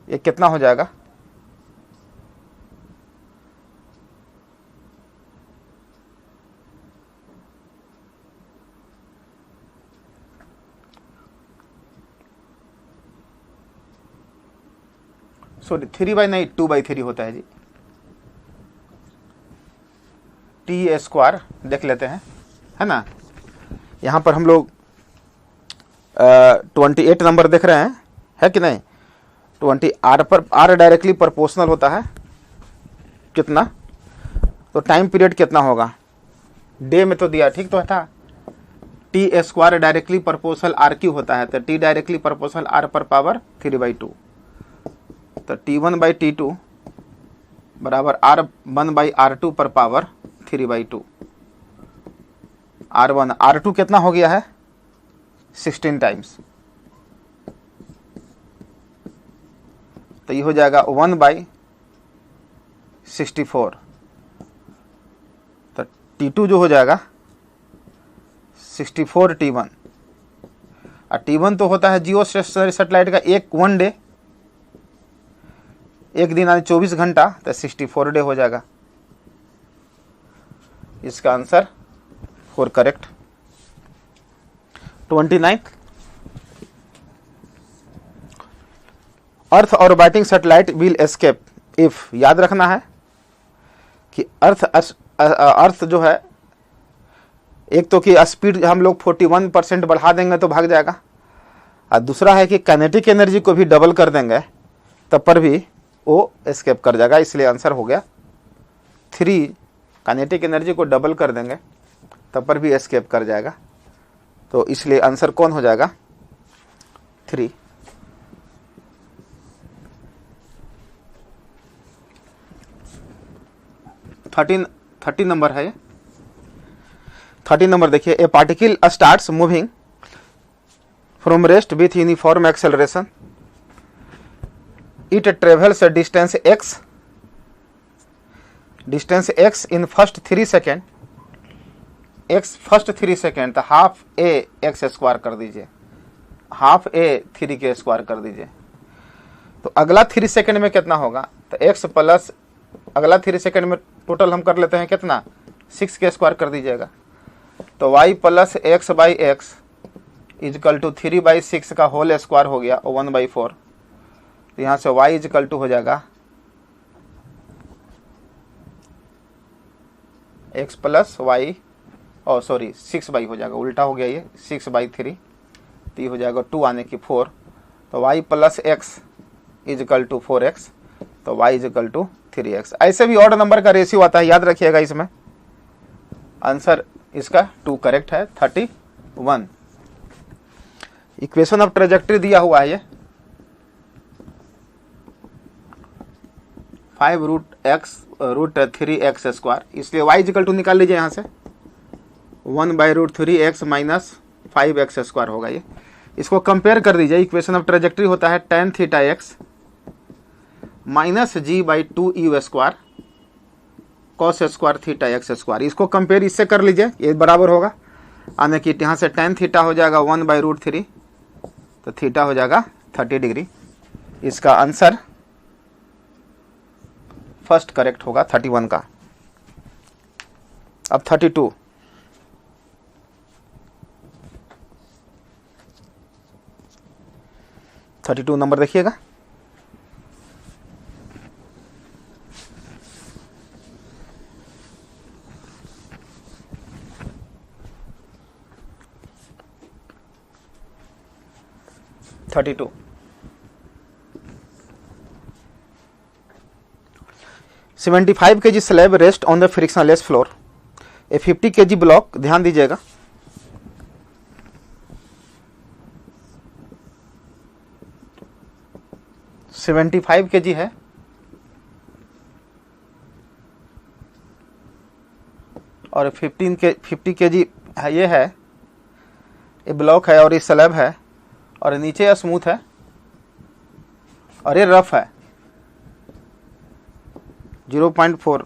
ये कितना हो जाएगा? सॉरी 3 नहीं 2/3 होता है जी। टी स्क्वायर देख लेते हैं, है ना। यहाँ पर हम लोग 28 नंबर देख रहे हैं, है कि नहीं। 20 आर पर, आर डायरेक्टली प्रोपोर्शनल होता है कितना, तो टाइम पीरियड कितना होगा डे में तो दिया, ठीक तो था। T square directly proportional R cube होता है, तो टी डायरेक्टली प्रोपोर्शनल आर पर पावर 3/2, तो T1/T2 बराबर R1/R2 पर पावर 3/2। R1 R2 कितना हो गया है 16 टाइम्स, तो ये हो जाएगा 1/64, तो T2 जो हो जाएगा 64 T1, और T1 तो होता है जियो स्टेशनरी सैटेलाइट का एक 1 डे, एक दिन यानी 24 घंटा, तो 64 डे हो जाएगा। इसका answer 4 correct. 29, earth orbiting satellite will escape if, याद रखना है कि अर्थ जो है, एक तो कि स्पीड हम लोग 41% बढ़ा देंगे तो भाग जाएगा, और दूसरा है कि काइनेटिक एनर्जी को भी डबल कर देंगे तब पर भी वो एस्केप कर जाएगा। इसलिए आंसर हो गया 3, काइनेटिक एनर्जी को डबल कर देंगे तब पर भी एस्केप कर जाएगा, तो इसलिए आंसर कौन हो जाएगा 3। 30 नंबर है ये। 30 नंबर देखिए, ए particle starts moving from rest with uniform acceleration, it travels a distance x in first 3 second, x first 3 second, तो हाफ a x स्क्वायर कर दीजिए, हाफ a 3 के स्क्वायर कर दीजिए, तो अगला 3 सेकेंड में कितना होगा, तो x प्लस अगला 3 सेकेंड में टोटल हम कर लेते हैं कितना 6 के स्क्वायर कर दीजिएगा, तो y plus x/x is equal to 3/6 का होल स्क्वायर हो गया 1/4, तो यहाँ से y इजकल टू हो जाएगा x प्लस वाई, और सॉरी 6/, हो जाएगा उल्टा हो गया ये 6/3, तो ये हो जाएगा 2 आने की 4, तो y plus x is equal to 4x, तो y इजकल टू 3x। ऐसे भी ऑड नंबर का रेशियो आता है, याद रखिएगा। इसमें आंसर इसका 2 करेक्ट है। 31 इक्वेशन ऑफ ट्रेजेक्ट्री दिया हुआ है ये 5√3x², इसलिए y इक्वल टू निकाल लीजिए यहाँ से 1/√3x माइनस 5x² होगा ये। इसको कंपेयर कर दीजिए, इक्वेशन ऑफ ट्रेजेक्ट्री होता है tan θx minus g/2u² cos² θx², इसको कंपेयर इससे कर लीजिए, ये बराबर होगा आने की, यहाँ से tan थीटा हो जाएगा 1/√3, तो थीटा हो जाएगा 30 डिग्री। इसका आंसर फर्स्ट करेक्ट होगा 31 का। अब 32 नंबर देखिएगा। 32। $75 kg slab rest on the frictionless floor. A 50 kg block, ध्यान दीजिएगा, $75 kg है और 50 kg है, ये है, ये ब्लॉक है और ये स्लैब है और नीचे स्मूथ है और ये रफ है। 0.4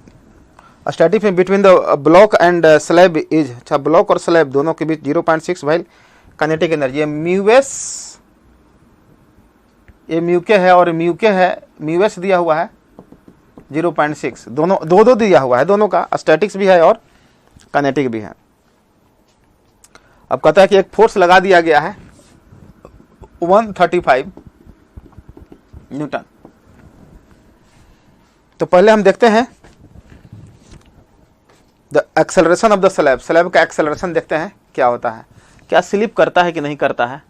स्टैटिक में between the block and slab is, अच्छा ब्लॉक और स्लैब दोनों के बीच 0.6 वाइल काइनेटिक एनर्जी। म्यूएस, ये म्यूके है और म्यूके है, म्यूएस दिया हुआ है 0.6, दोनों दो दिया हुआ है, दोनों का स्टैटिक्स भी है और काइनेटिक भी है। अब कहता है कि एक फोर्स लगा दिया गया है 135 न्यूटन। तो पहले हम देखते हैं the acceleration of the slab, slab का एक्सेलरेशन देखते हैं क्या होता है, क्या स्लिप करता है कि नहीं करता है।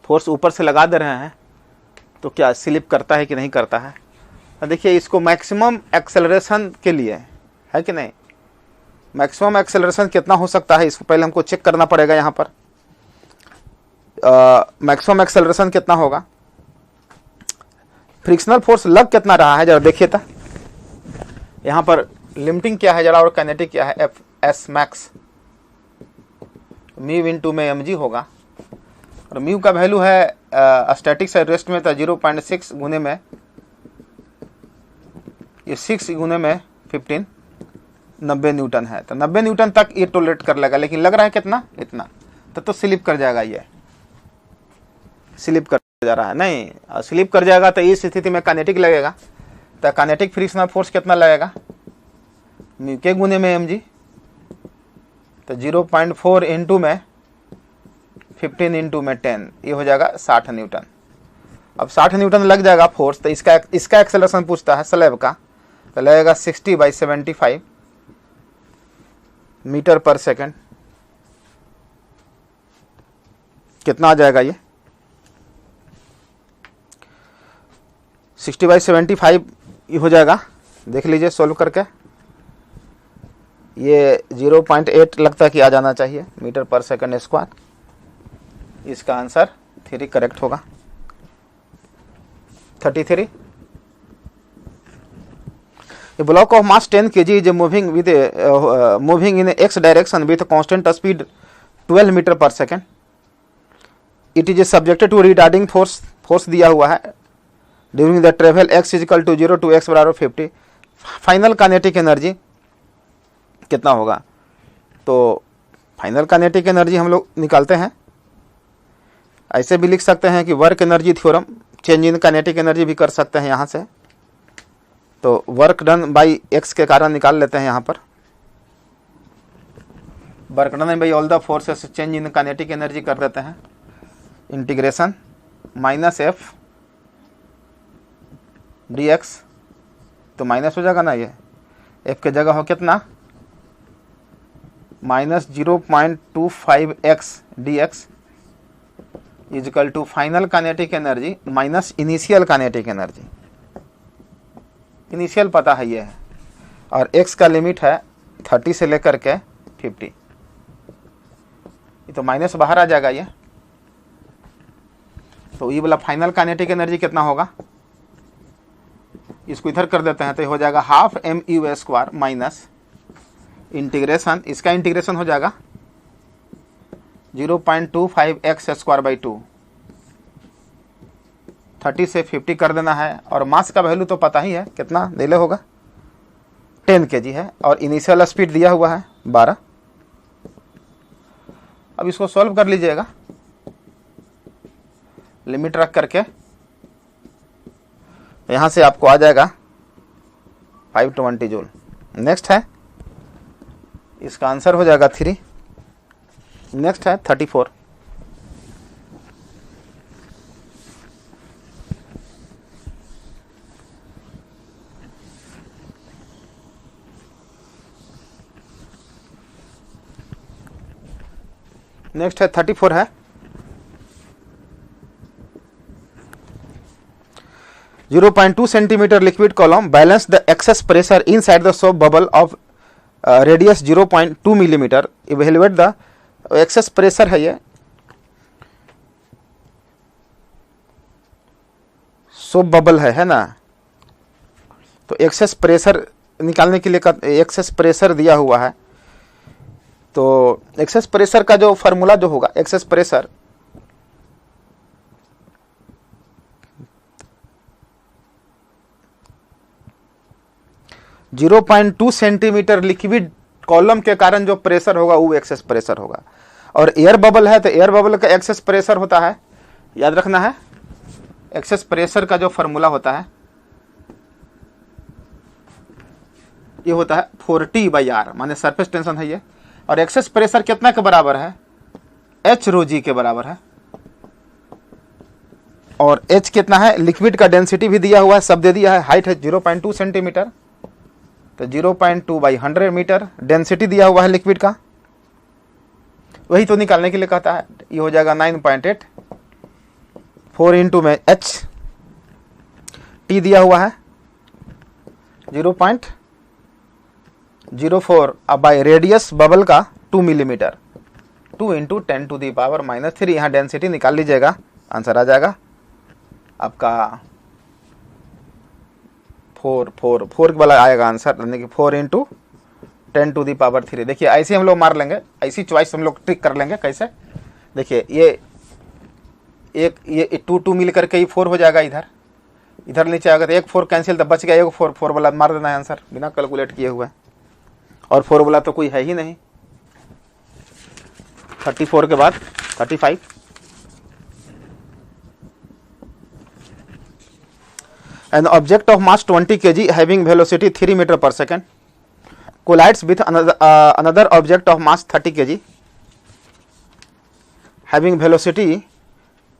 फोर्स ऊपर से लगा दे रहे हैं तो क्या स्लिप करता है कि नहीं करता है। तो देखिए इसको मैक्सिमम एक्सेलरेशन के लिए है कि नहीं, मैक्सिमम एक्सेलरेशन कितना हो सकता है, इसको पहले हमको चेक करना पड़ेगा। यहाँ पर मैक्सिमम एक्सेलरेशन कितना होगा, फ्रिक्शनल फोर्स लग कितना रहा है, जरा देखिए था यहाँ पर लिमिटिंग क्या है जरा और काइनेटिक क्या है। F S max mu into में एम जी होगा और म्यू का वैल्यू है स्टैटिक साइड रेस्ट में था 0.6 गुने में, ये 6 गुने में 15, 90 न्यूटन है। तो 90 न्यूटन तक ये टॉलरेट कर लेगा, लेकिन लग रहा है कितना, इतना, तो स्लिप कर जाएगा, ये स्लिप कर जा रहा है, नहीं स्लिप कर जाएगा तो इस स्थिति में काइनेटिक लगेगा। तो काइनेटिक फ्रिक्शनल फोर्स कितना लगेगा, म्यू के गुने में एम जी, तो 0.4 इंटू में 15 इंटू में 10, ये हो जाएगा 60 न्यूटन। अब 60 न्यूटन लग जाएगा फोर्स, तो इसका एक्सेलरेशन पूछता है स्लैब का, तो लगेगा 60/75 मीटर पर सेकेंड। कितना आ जाएगा ये 60/75 ये हो जाएगा, देख लीजिए सोल्व करके, ये 0.8 लगता है कि आ जाना चाहिए मीटर पर सेकंड स्क्वायर। इसका आंसर 3 करेक्ट होगा। 33 A block of mass 10 kg is moving in x direction with a constant speed 12 metre per second. It is subjected to retarding force, force दिया हुआ है during the travel x is equal to 0 to x बराबर 50। Final kinetic energy कितना होगा, तो final kinetic energy हम लोग निकालते हैं, ऐसे भी लिख सकते हैं कि work energy theorem, change in kinetic energy भी कर सकते हैं यहाँ से। तो वर्क डन बाई एक्स के कारण निकाल लेते हैं यहाँ पर, work done by all the forces change in kinetic energy कर देते हैं, integration minus F D X, तो माइनस हो जाएगा ना, ये एफ के जगह हो कितना minus 0.25x D X is equal to final kinetic energy minus initial kinetic energy. Initial पता है ये है, और x का लिमिट है 30 से लेकर के 50, ये तो माइनस बाहर आ जाएगा ये। तो ये वाला फाइनल काइनेटिक एनर्जी कितना होगा, इसको इधर कर देते हैं तो हो जाएगा हाफ mu² माइनस इंटीग्रेशन, इसका इंटीग्रेशन हो जाएगा 0.25x² 2, 30 से 50 कर देना है, और मास का वैल्यू तो पता ही है कितना दिले होगा 10 kg है, और इनिशियल स्पीड दिया हुआ है 12। अब इसको सॉल्व कर लीजिएगा लिमिट रख करके, यहाँ से आपको आ जाएगा 520 जूल। नेक्स्ट है, इसका आंसर हो जाएगा 3। नेक्स्ट है 34। नेक्स्ट है 34 है, 0.2 centimeter liquid column balance the excess pressure inside the soap bubble of radius 0.2 millimeter. Evaluate the excess pressure है ये सोप बबल है ना, तो एक्सेस प्रेशर निकालने के लिए एक्सेस प्रेशर दिया हुआ है। तो एक्सेस प्रेशर का जो फार्मूला जो होगा, excess pressure zero 0.2 centimetre liquid column के कारण जो प्रेशर होगा वो एक्सेस प्रेशर होगा। और एयर बबल है तो एयर बबल का एक्सेस प्रेशर होता है, याद रखना है, एक्सेस प्रेशर का जो फार्मूला होता है ये होता है 4T/R, माने सरफेस टेंशन है ये। और एक्सेस प्रेशर कितना के बराबर है? H रो जी के बराबर है। और H कितना है? लिक्विड का डेंसिटी भी दिया हुआ है, सब दे दिया है। हाइट है 0.2 सेंटीमीटर, तो 0.2/100 मीटर डेंसिटी दिया हुआ है लिक्विड का, वही तो निकालने के लिए कहता है। ये हो जाएगा 9.8, 4 इंटू में H, T दिया हुआ है 0.04 अब बाई रेडियस बबल का 2 मिलीमीटर, 2 इंटू 10⁻³ यहाँ डेंसिटी निकाल लीजिएगा, आंसर आ जाएगा आपका 4 वाला आएगा आंसर, यानी कि 4 इंटू 10⁻³ देखिए ऐसे हम लोग मार लेंगे, ऐसी चॉइस हम लोग ट्रिक कर लेंगे। कैसे? देखिए ये 2 मिल करके ये 4 हो जाएगा, इधर नीचे आएगा तो एक 4 कैंसिल, तो बच गया एक 4 वाला मार देना है आंसर बिना कैलकुलेट किए हुए। और 4 वाला तो कोई है ही नहीं। 34 के बाद 35, an object of mass 20 kg having velocity 3 meter per second collides with another object of mass 30 kg having velocity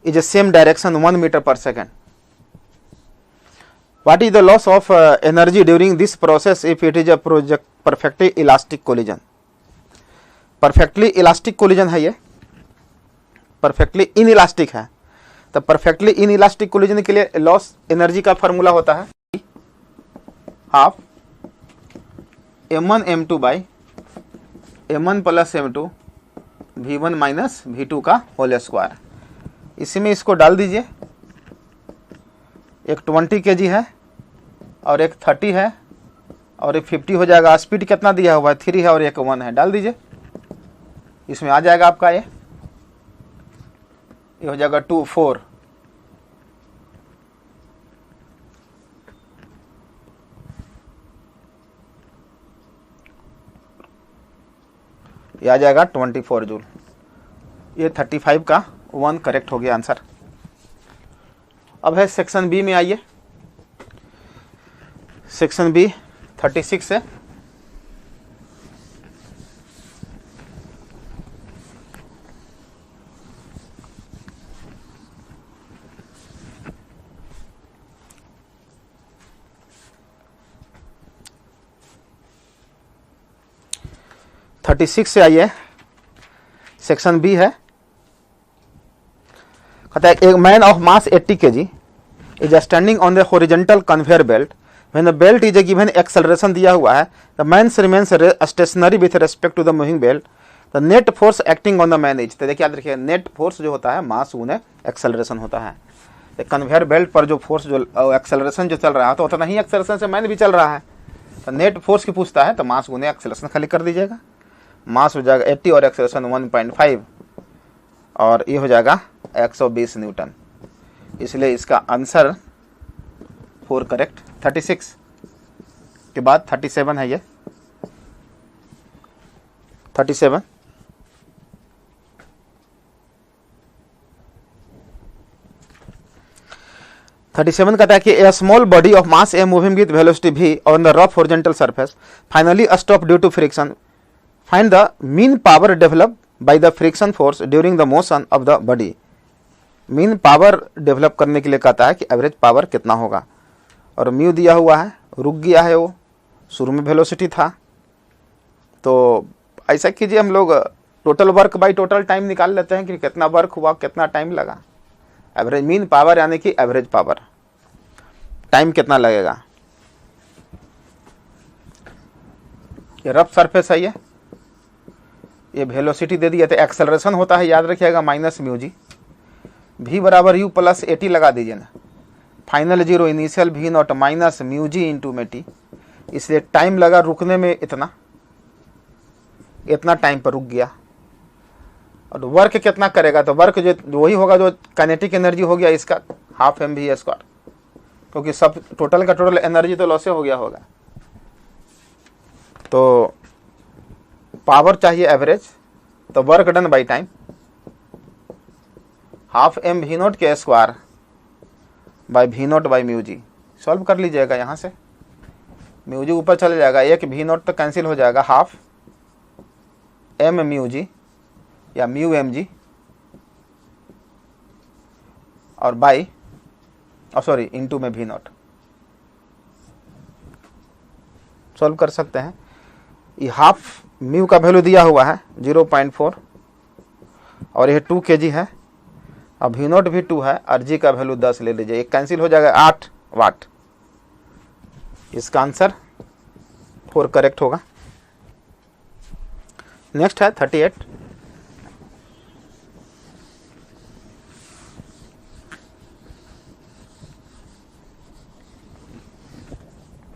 is the same direction 1 meter per second. What is the loss of energy during this process if it is a perfectly elastic collision? Perfectly elastic collision है ये, perfectly inelastic है। तो perfectly inelastic collision के लिए loss energy का formula होता है half m1 m2 by m1 plus m2 v1 minus v2 का होल स्क्वायर। इसी में इसको डाल दीजिए, एक 20 kg है और एक 30 है और एक 50 हो जाएगा। स्पीड कितना दिया हुआ है? 3 है और एक 1 है, डाल दीजिए, इसमें आ जाएगा आपका ये हो जाएगा 2 4। ये आ जाएगा 24 जूल। ये 35 का 1 करेक्ट हो गया आंसर। अब है सेक्शन बी में आइए। सेक्शन बी 36 से से आइए। सेक्शन बी है, कहता है एक man of mass 80 kg is standing on the horizontal conveyor belt when the belt is given acceleration दिया हुआ है। The man remains stationary with respect to the moving belt, the net force acting on the man is. तो देखिए याद रखिए, net force जो होता है मास गुने एक्सेलरेशन होता है। कन्वेयर बेल्ट पर जो फोर्स जो एक्सेलरेशन जो चल रहा है तो उतना ही एक्सेलरेशन से मैन भी चल रहा है। तो नेट फोर्स की पूछता है तो मास गुने एक्सेलरेशन खाली कर दीजिएगा। मास हो जाएगा 80 और एक्सेलरेशन 1.5 और ये हो जाएगा 120 न्यूटन। इसलिए इसका आंसर 4 करेक्ट। 36 के बाद 37 है ये 37 कहता है कि a small body of mass m moving with velocity v on the rough horizontal surface finally stopped due to friction. Find the mean power developed by the friction force during the motion of the body. Mean power develop करने के लिए कहता है कि average power कितना होगा। और mu दिया हुआ है, रुक गया है वो, शुरू में वेलोसिटी था। तो ऐसा कीजिए, हम लोग total work by total time निकाल लेते हैं कि कितना वर्क हुआ, कितना टाइम लगा। एवरेज मीन पावर यानी कि एवरेज पावर टाइम कितना लगेगा। ये रफ सरफेस है, ये वेलोसिटी दे दिया, तो एक्सेलरेशन होता है, याद रखिएगा, माइनस म्यू जी। v बराबर u प्लस ए टी लगा दीजिए ना, final zero initial v nought minus mu g into में टी, इसलिए टाइम लगा रुकने में इतना टाइम पर रुक गया। और वर्क कितना करेगा, तो वर्क जो वही होगा जो काइनेटिक एनर्जी हो गया इसका, हाफ एम वी स्क्वायर, क्योंकि सब टोटल का टोटल एनर्जी तो लॉस हो गया होगा। तो पावर चाहिए एवरेज, तो work done by time half M V naught के square by V naught by mu G. Solve कर लीजिएगा, यहाँ से म्यू जी ऊपर चले जाएगा, एक वी नोट तो कैंसिल हो जाएगा, हाफ एम म्यू जी या म्यू एम जी और बाई सॉरी इंटू में वी नोट। सॉल्व कर सकते हैं। ये हाफ म्यू का वैल्यू दिया हुआ है 0.4 और ये 2 kg है, अब वी नोट भी 2 है और जी का वैल्यू 10 ले लीजिए, एक कैंसिल हो जाएगा 8 वाट। इसका आंसर 4 करेक्ट होगा। नेक्स्ट है 38।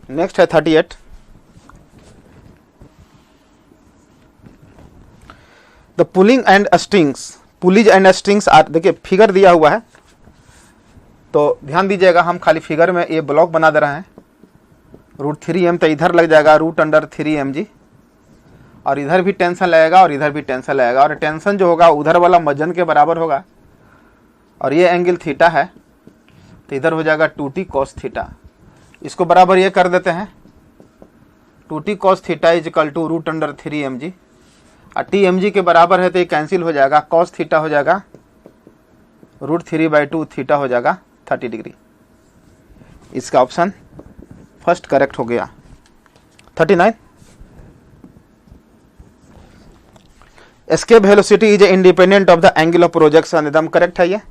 नेक्स्ट है 38। The pulling and strings, pulleys and strings are, देखिए फिगर दिया हुआ है तो ध्यान दीजिएगा, हम खाली फिगर में ये ब्लॉक बना दे रहे हैं। √3m तो इधर लग जाएगा √3mg, और इधर भी टेंशन लगेगा और इधर भी टेंशन लगेगा, और टेंशन जो होगा उधर वाला वजन के बराबर होगा, और ये एंगल थीटा है तो इधर हो जाएगा 2t cos थीटा। इसको बराबर ये कर देते हैं, 2t cos theta is equal to √3mg, और tmg के बराबर है तो ये कैंसिल हो जाएगा, cos थीटा हो जाएगा √3/2 थीटा हो जाएगा 30 डिग्री। इसका ऑप्शन फर्स्ट करेक्ट हो गया। 39। Escape velocity is independent of the angle of projection, एकदम करेक्ट है ये।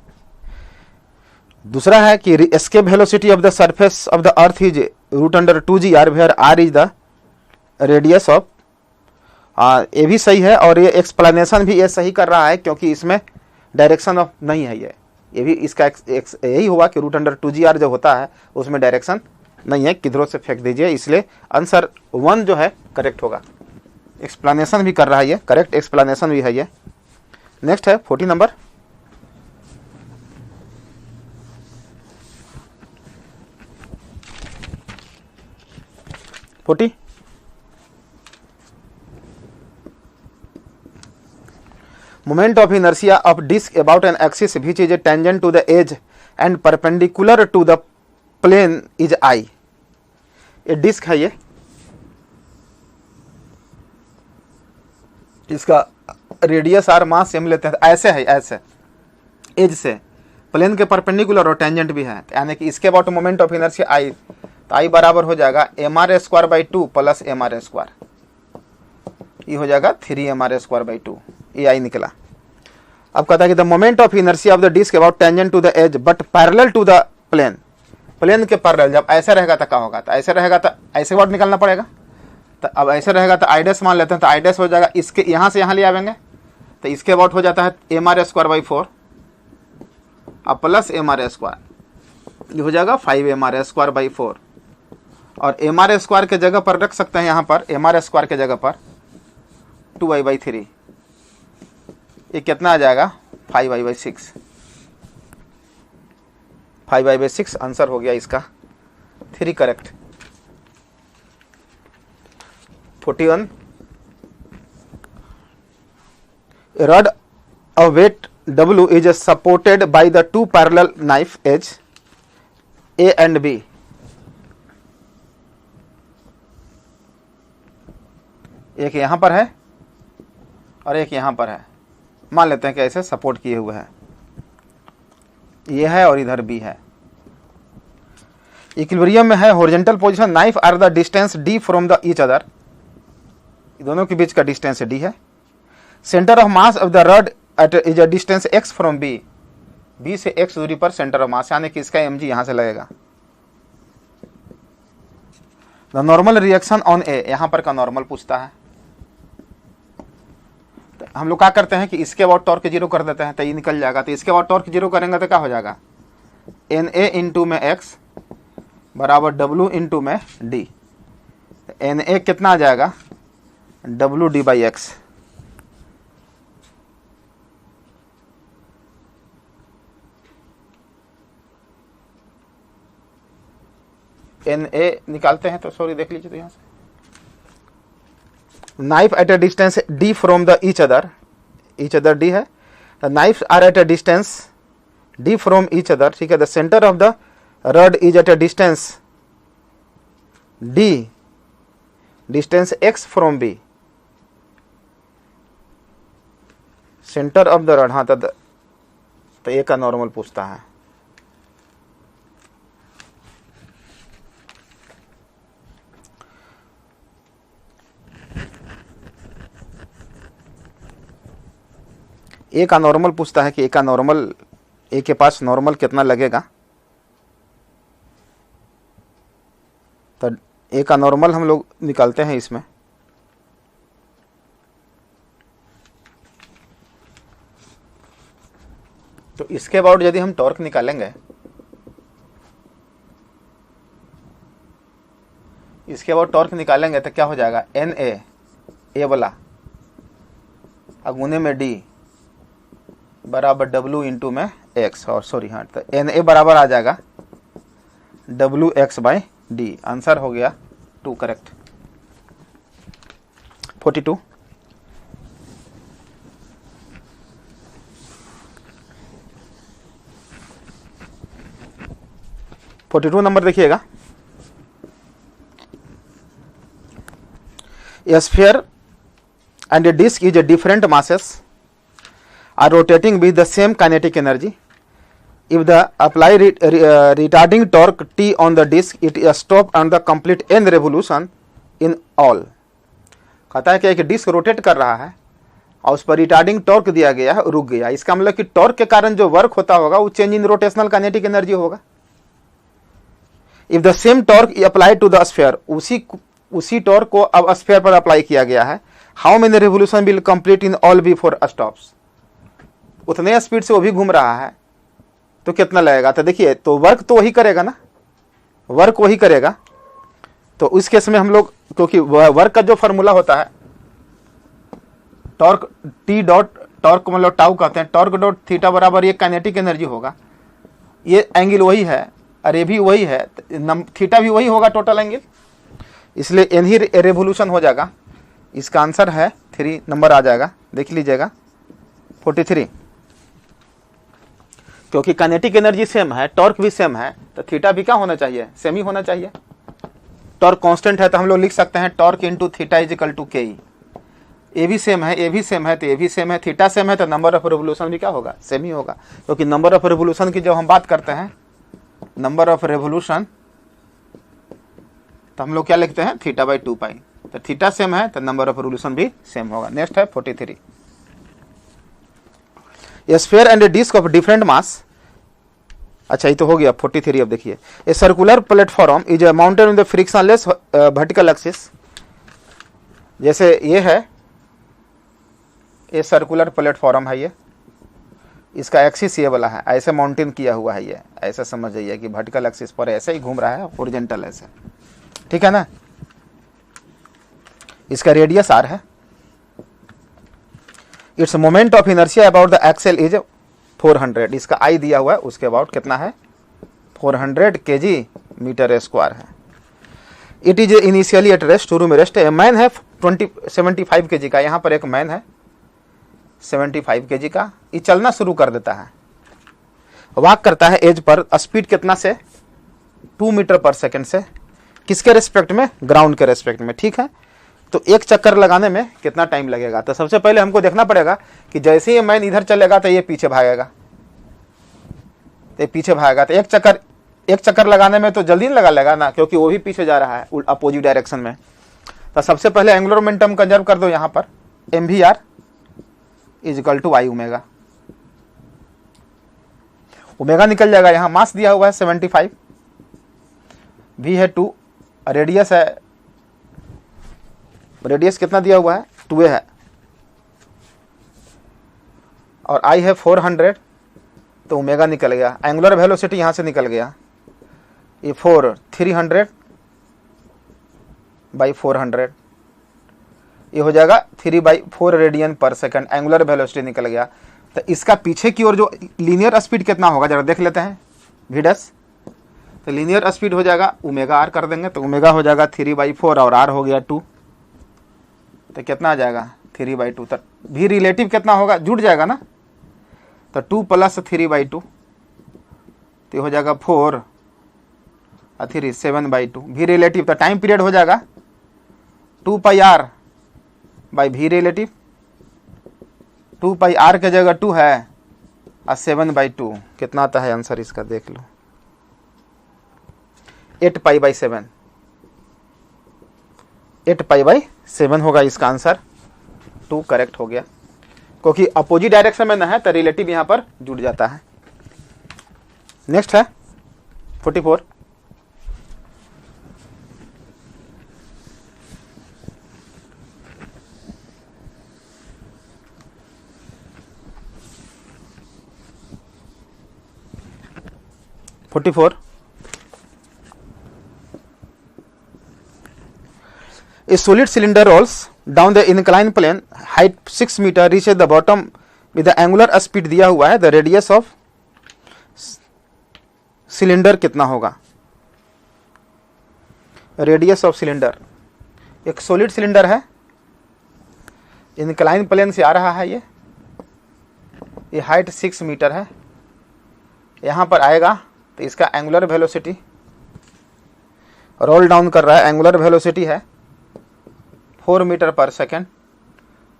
दूसरा है कि escape velocity of the surface of the earth is √2g r, where r is the radius of, ये भी सही है, और ये एक्सप्लेनेशन भी ये सही कर रहा है क्योंकि इसमें डायरेक्शन ऑफ नहीं है, ये भी इसका यही हुआ कि √2g r जो होता है उसमें डायरेक्शन नहीं है, किधरों से फेंक दीजिए, इसलिए आंसर 1 जो है करेक्ट होगा। एक्सप्लेनेशन भी कर रहा है ये, करेक्ट एक्सप्लेनेशन भी है ये। नेक्स्ट है 40 number. Moment of inertia of disk about an axis which is tangent to the edge and perpendicular to the plane is I। ये डिस्क है, ये इसका रेडियस r, मास m लेते हैं, ऐसे है, ऐसे एज से प्लेन के परपेंडिकुलर और टेंजेंट भी है, यानी कि इसके about moment of inertia I, तो I बराबर हो जाएगा mr²/2 प्लस mr², ये हो जाएगा 3mr²/2, ये I निकला। अब कहता है कि the moment of inertia of the disc about tangent to the edge but parallel to the plane, plane के पैरेलल, जब ऐसे रहेगा तो क्या होगा, तो ऐसे रहेगा तो ऐसे वर्ड निकालना पड़ेगा, तो अब ऐसे रहेगा तो I' मान लेते हैं, तो I' हो जाएगा, इसके यहाँ से यहाँ ले आवेंगे तो इसके अबाउट हो जाता है mr²/4 अब प्लस mr², ये हो जाएगा 5mr²/4, और mr² के जगह पर रख सकते हैं, यहाँ पर mr² के जगह पर 2i/3, ये कितना आ जाएगा 5i/6, 5i/6 आंसर हो गया इसका 3 correct. 41। A rod of weight W is supported by the two parallel knife edge A and B। एक यहाँ पर है और एक यहाँ पर है, मान लेते हैं कि ऐसे सपोर्ट किए हुए हैं, ये है और इधर भी है, इक्विलिब्रियम में है, horizontal position, knife are the distance d from the each other, दोनों के बीच का डिस्टेंस d है। Centre of mass of the rod at is a distance x from b, b से x दूरी पर सेंटर ऑफ मास, यानी कि इसका mg यहाँ से लगेगा, द नॉर्मल रिएक्शन ऑन ए, यहाँ पर का नॉर्मल पूछता है। तो हम लोग क्या करते हैं कि इसके अबाउट टॉर्क जीरो कर देते हैं, तो ये निकल जाएगा। तो इसके अबाउट टॉर्क जीरो करेंगे तो क्या हो जाएगा, एन ए इंटू में एक्स बराबर डब्लू इंटू में डी। एन ए कितना आ जाएगा, W D by X. N A निकालते हैं तो सॉरी देख लीजिए, तो यहाँ से knife at a distance D from the each other D है, the knifes are at a distance D from each other, ठीक है। The centre of the rod is at a distance D, distance X from B, centre of the rod, हाँ तो ए का normal पूछता है। ए का normal पूछता है कि ए का नॉर्मल, ए के पास नॉर्मल कितना लगेगा। तो ए का नॉर्मल हम लोग निकालते हैं इसमें। तो इसके बाद यदि हम टॉर्क निकालेंगे, इसके बाद टॉर्क निकालेंगे तो क्या हो जाएगा, एन ए वाला अगुने में डी बराबर डब्लू इंटू में एक्स, और सॉरी हाँ, तो एन ए बराबर आ जाएगा W x by D. Answer हो गया 2 करेक्ट। 42 42 नंबर देखिएगा। A sphere and a disk is a different masses are rotating with the same kinetic energy. If the apply retarding torque T on the disk, it is stopped on the complete n revolution in all. कहता है कि एक disc rotate कर रहा है और उस पर रिटार्डिंग टॉर्क दिया गया है, रुक गया। इसका मतलब कि टॉर्क के कारण जो वर्क होता होगा वो change in rotational kinetic energy होगा। If the same torque apply to the sphere, उसी टॉर्क को अब स्फीयर पर अप्लाई किया गया है। How many revolution will complete in all before stops, उतने स्पीड से वो भी घूम रहा है तो कितना लगेगा। तो देखिए, तो वर्क तो वही करेगा ना, वर्क वही करेगा। तो उस केस में हम लोग, क्योंकि वर्क का जो फॉर्मूला होता है टॉर्क टी डॉट, टॉर्क मतलब टाउ कहते हैं, टॉर्क डॉट थीटा बराबर ये काइनेटिक एनर्जी होगा। ये एंगल वही है और ये भी वही है, थीटा भी वही होगा टोटल एंगल, इसलिए एन ही रेवोल्यूशन हो जाएगा। इसका आंसर है 3 नंबर आ जाएगा, देख लीजिएगा 43। क्योंकि काइनेटिक एनर्जी सेम है, टॉर्क भी सेम है, तो थीटा भी क्या होना चाहिए, सेम ही होना चाहिए। टॉर्क कांस्टेंट है तो हम लोग लिख सकते हैं torque into theta is equal to K E. ए भी सेम है, ए भी सेम है, तो ए भी सेम है, थीटा सेम है, तो नंबर ऑफ रेवोल्यूशन भी क्या होगा, सेम ही होगा। क्योंकि नंबर ऑफ रेवोल्यूशन की जब हम बात करते हैं, नंबर ऑफ रेवोल्यूशन, तो हम लोग क्या लिखते हैं, थीटा बाई 2 पाई। तो थीटा सेम है तो नंबर ऑफ रेवोल्यूशन भी सेम होगा। नेक्स्ट है 43। A sphere and a disc of different mass, अच्छा ये तो हो गया 43। अब देखिए, a circular platform is mounted in the frictionless vertical axis. जैसे ये है, ये सर्कुलर प्लेटफॉर्म है, ये इसका एक्सिस ये वाला है, ऐसे माउंटेन किया हुआ है, ये ऐसा समझ जाइए कि वर्टिकल एक्सिस पर ऐसे ही घूम रहा है, हॉरिजॉन्टल ऐसे, ठीक है ना। इसका रेडियस आर है। Its moment of inertia about the axle is 400। इसका आई दिया हुआ है, उसके अबाउट कितना है, 400 kg मीटर स्क्वायर है। It is initially at rest, शुरू में रेस्ट है। मैन है 75 kg का, यहाँ पर एक मैन है 75 kg का, ये चलना शुरू कर देता है, वॉक करता है एज पर, स्पीड कितना से 2 मीटर पर सेकेंड से, किसके रेस्पेक्ट में, ग्राउंड के रेस्पेक्ट में, ठीक है। तो एक चक्कर लगाने में कितना टाइम लगेगा। तो सबसे पहले हमको देखना पड़ेगा कि जैसे ही मैन इधर चलेगा तो ये पीछे भागेगा, तो ये पीछे भागेगा। तो एक चक्कर लगाने में तो जल्दी नहीं लगा लेगा ना, क्योंकि वो भी पीछे जा रहा है अपोजिट डायरेक्शन में। तो सबसे पहले एंगुलर मोमेंटम कंजर्व कर दो यहाँ पर, mvr is equal to I omega. Omega निकल जाएगा, यहाँ मास दिया हुआ है 75, v है 2, रेडियस है रेडियस कितना दिया हुआ है, 2a है, और I है 400, तो ओमेगा निकल गया। एंगुलर वेलोसिटी यहाँ से निकल गया, ये 300 बाई 400, ये हो जाएगा 3/4 रेडियन पर सेकंड, एंगुलर वेलोसिटी निकल गया। तो इसका पीछे की ओर जो लीनियर स्पीड कितना होगा जरा देख लेते हैं, v डैश। तो लीनियर स्पीड हो जाएगा ओमेगा r कर देंगे, तो ओमेगा हो जाएगा 3/4 और r हो गया 2, तो कितना आ जाएगा 3/2। तो भी रिलेटिव कितना होगा, जुड़ जाएगा ना, तो 2 + 3/2, तो हो जाएगा 4 और 3 7/2। भी रिलेटिव, तो टाइम पीरियड हो जाएगा 2πr बाई भी रिलेटिव, 2πr के जगह 2 है और 7/2, कितना आता है आंसर इसका देख लो, 8π/7, 8π/7 होगा इसका आंसर, 2 करेक्ट हो गया, क्योंकि अपोजिट डायरेक्शन में ना है तो रिलेटिव यहां पर जुड़ जाता है। नेक्स्ट है 44। A solid cylinder rolls down the inclined plane, height 6 meter, reaches the bottom with the angular speed दिया हुआ है, the radius of cylinder कितना होगा। रेडियस ऑफ सिलेंडर, एक सॉलिड सिलेंडर है, इंक्लाइन प्लेन से आ रहा है, ये हाइट 6 मीटर है, यहाँ पर आएगा तो इसका एंगुलर वेलोसिटी रोल डाउन कर रहा है, एंगुलर वेलोसिटी है 4 मीटर पर सेकेंड।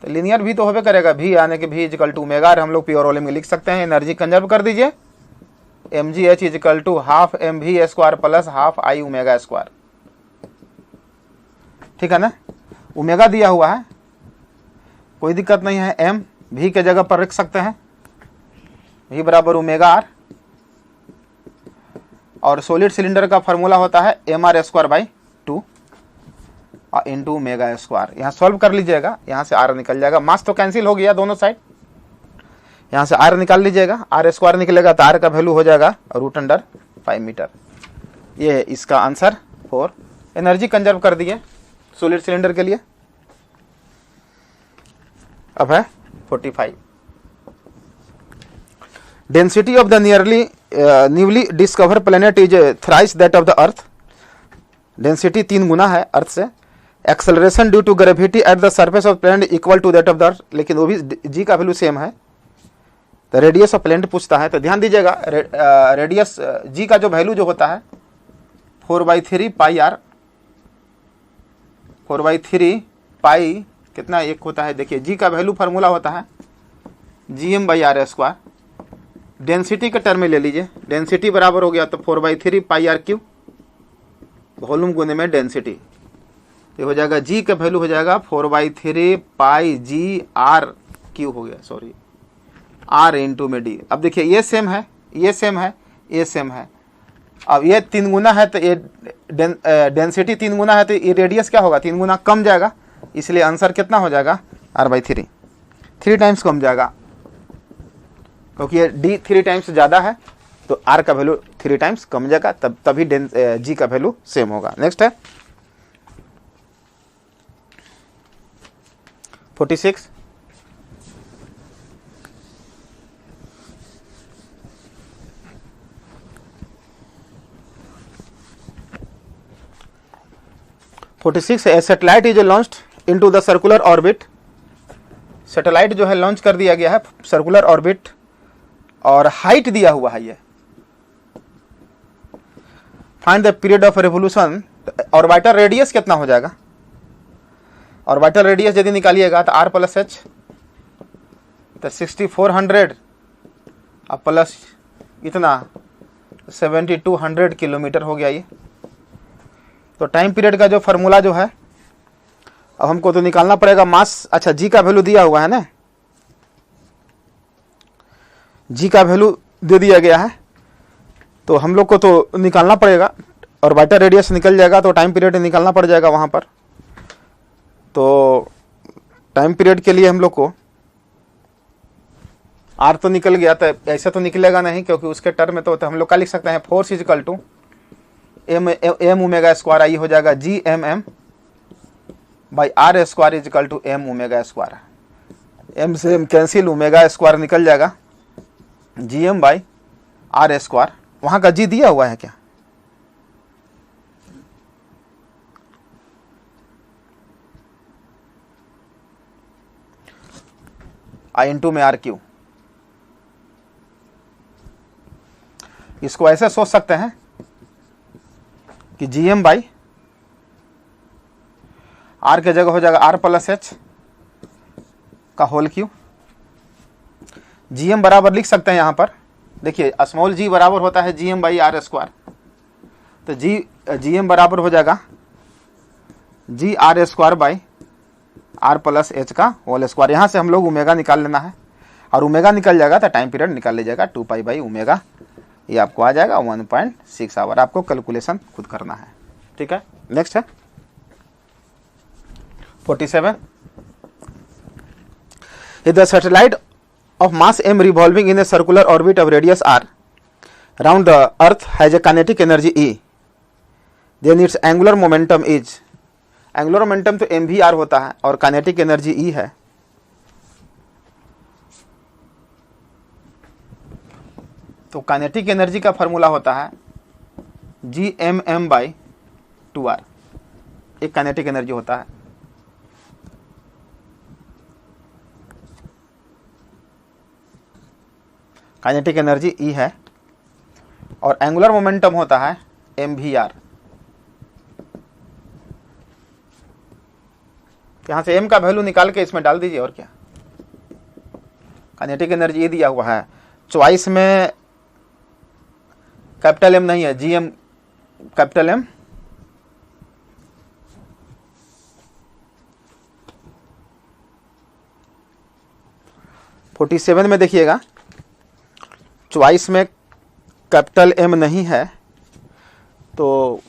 तो लीनियर भी तो होबे करेगा, भी यानी कि v = ओमेगा r हम लोग प्योर वॉल्यूम में लिख सकते हैं। एनर्जी कंजर्व कर दीजिए, mgh = ½ mv² + ½ I ओमेगा², ठीक है ना। ओमेगा दिया हुआ है, कोई दिक्कत नहीं है, m v के जगह पर रख सकते हैं, v = ओमेगा r, और सॉलिड सिलेंडर का फॉर्मूला होता है mr²/2 और इंटू ओमेगा²। यहाँ सॉल्व कर लीजिएगा, यहाँ से r निकल जाएगा, मास तो कैंसिल हो गया दोनों साइड, यहाँ से r निकाल लीजिएगा, r² निकलेगा तो r का वैल्यू हो जाएगा √5 मीटर। ये है इसका आंसर 4। एनर्जी कंजर्व कर दिए सॉलिड सिलेंडर के लिए। अब है 45। Density of the newly discover planet is thrice that of the earth. Density 3 गुना है अर्थ से। Acceleration due to gravity at the surface of planet equal to that of the earth, लेकिन वो भी जी का वैल्यू सेम है। तो radius of planet पूछता है, तो ध्यान दीजिएगा, रेडियस जी का जो वैल्यू जो होता है 4/3πr, 4/3π कितना एक होता है, देखिए जी का वैल्यू फार्मूला होता है gm/r²। डेंसिटी के टर्म में ले लीजिए, डेंसिटी बराबर हो गया तो 4/3πr3 वॉल्यूम गुने में डेंसिटी, ये हो जाएगा जी का वैल्यू हो जाएगा 4/3πgr3 हो गया, सॉरी r इंटू में d। अब देखिए ये सेम है, ये सेम है, ये सेम है। अब ये 3 गुना है तो ये डेंसिटी 3 गुना है तो ये रेडियस क्या होगा, 3 गुना कम जाएगा, इसलिए आंसर कितना हो जाएगा r/3, 3 टाइम्स कम जाएगा, क्योंकि ये d 3 टाइम्स ज़्यादा है तो r का वैल्यू 3 टाइम्स कम जाएगा, तभी g का वैल्यू सेम होगा। नेक्स्ट है 46। A satellite is launched into the circular orbit. Satellite जो है लॉन्च कर दिया गया है सर्कुलर ऑर्बिट, और हाइट दिया हुआ है ये। Find the period of revolution. Orbiter radius कितना हो जाएगा, ऑर्बिटर रेडियस यदि निकालिएगा तो r + h, तो 6400 और प्लस इतना 7200 किलोमीटर हो गया ये। तो टाइम पीरियड का जो फार्मूला जो है, अब हमको तो निकालना पड़ेगा मास। अच्छा जी का वैल्यू दिया हुआ है ना, जी का वैल्यू दे दिया गया है, तो हम लोग को तो निकालना पड़ेगा। ऑर्बिटर रेडियस निकल जाएगा तो टाइम पीरियड निकालना पड़ जाएगा वहाँ पर। तो टाइम पीरियड के लिए हम लोग को आर तो निकल गया, तो ऐसा तो निकलेगा नहीं क्योंकि उसके टर्म में तो हम लोग क्या लिख सकते हैं, force is equal to M omega square, I हो जाएगा G M M by R square is equal to M omega square. M से एम कैंसिल, ओमेगा स्क्वायर निकल जाएगा, G M by R square. वहाँ का जी दिया हुआ है क्या? आई इंटू में आर क्यू। इसको ऐसे सोच सकते हैं कि जी एम बाई आर के जगह हो जाएगा आर प्लस एच का होल क्यू। जी एम बराबर लिख सकते हैं यहाँ पर, देखिए स्मॉल जी बराबर होता है G M by R square, तो जी एम बराबर हो जाएगा G R square by R plus H का होल स्क्वायर। यहाँ से हम लोग ओमेगा निकाल लेना है, और ओमेगा निकल जाएगा तो टाइम पीरियड निकाल लीजिएगा 2 पाई बाई ओमेगा, ये आपको आ जाएगा 1.6 आवर। आपको कैलकुलेशन खुद करना है, ठीक है। नेक्स्ट है 47, the satellite of mass m revolving in a circular orbit of radius r around the earth has a kinetic energy E, then its angular momentum is, angular momentum तो mvr होता है और kinetic energy E है। तो kinetic energy का formula होता है gmm/2r, एक kinetic energy होता है। काइनेटिक एनर्जी ई है और एंगुलर मोमेंटम होता है mvr। यहां से m का वैल्यू निकाल के इसमें डाल दीजिए, और क्या। काइनेटिक एनर्जी ये दिया हुआ है, चॉइस में कैपिटल M नहीं है, gm कैपिटल M, फोर्टी 47 में देखिएगा चॉइस में कैपिटल M नहीं है, तो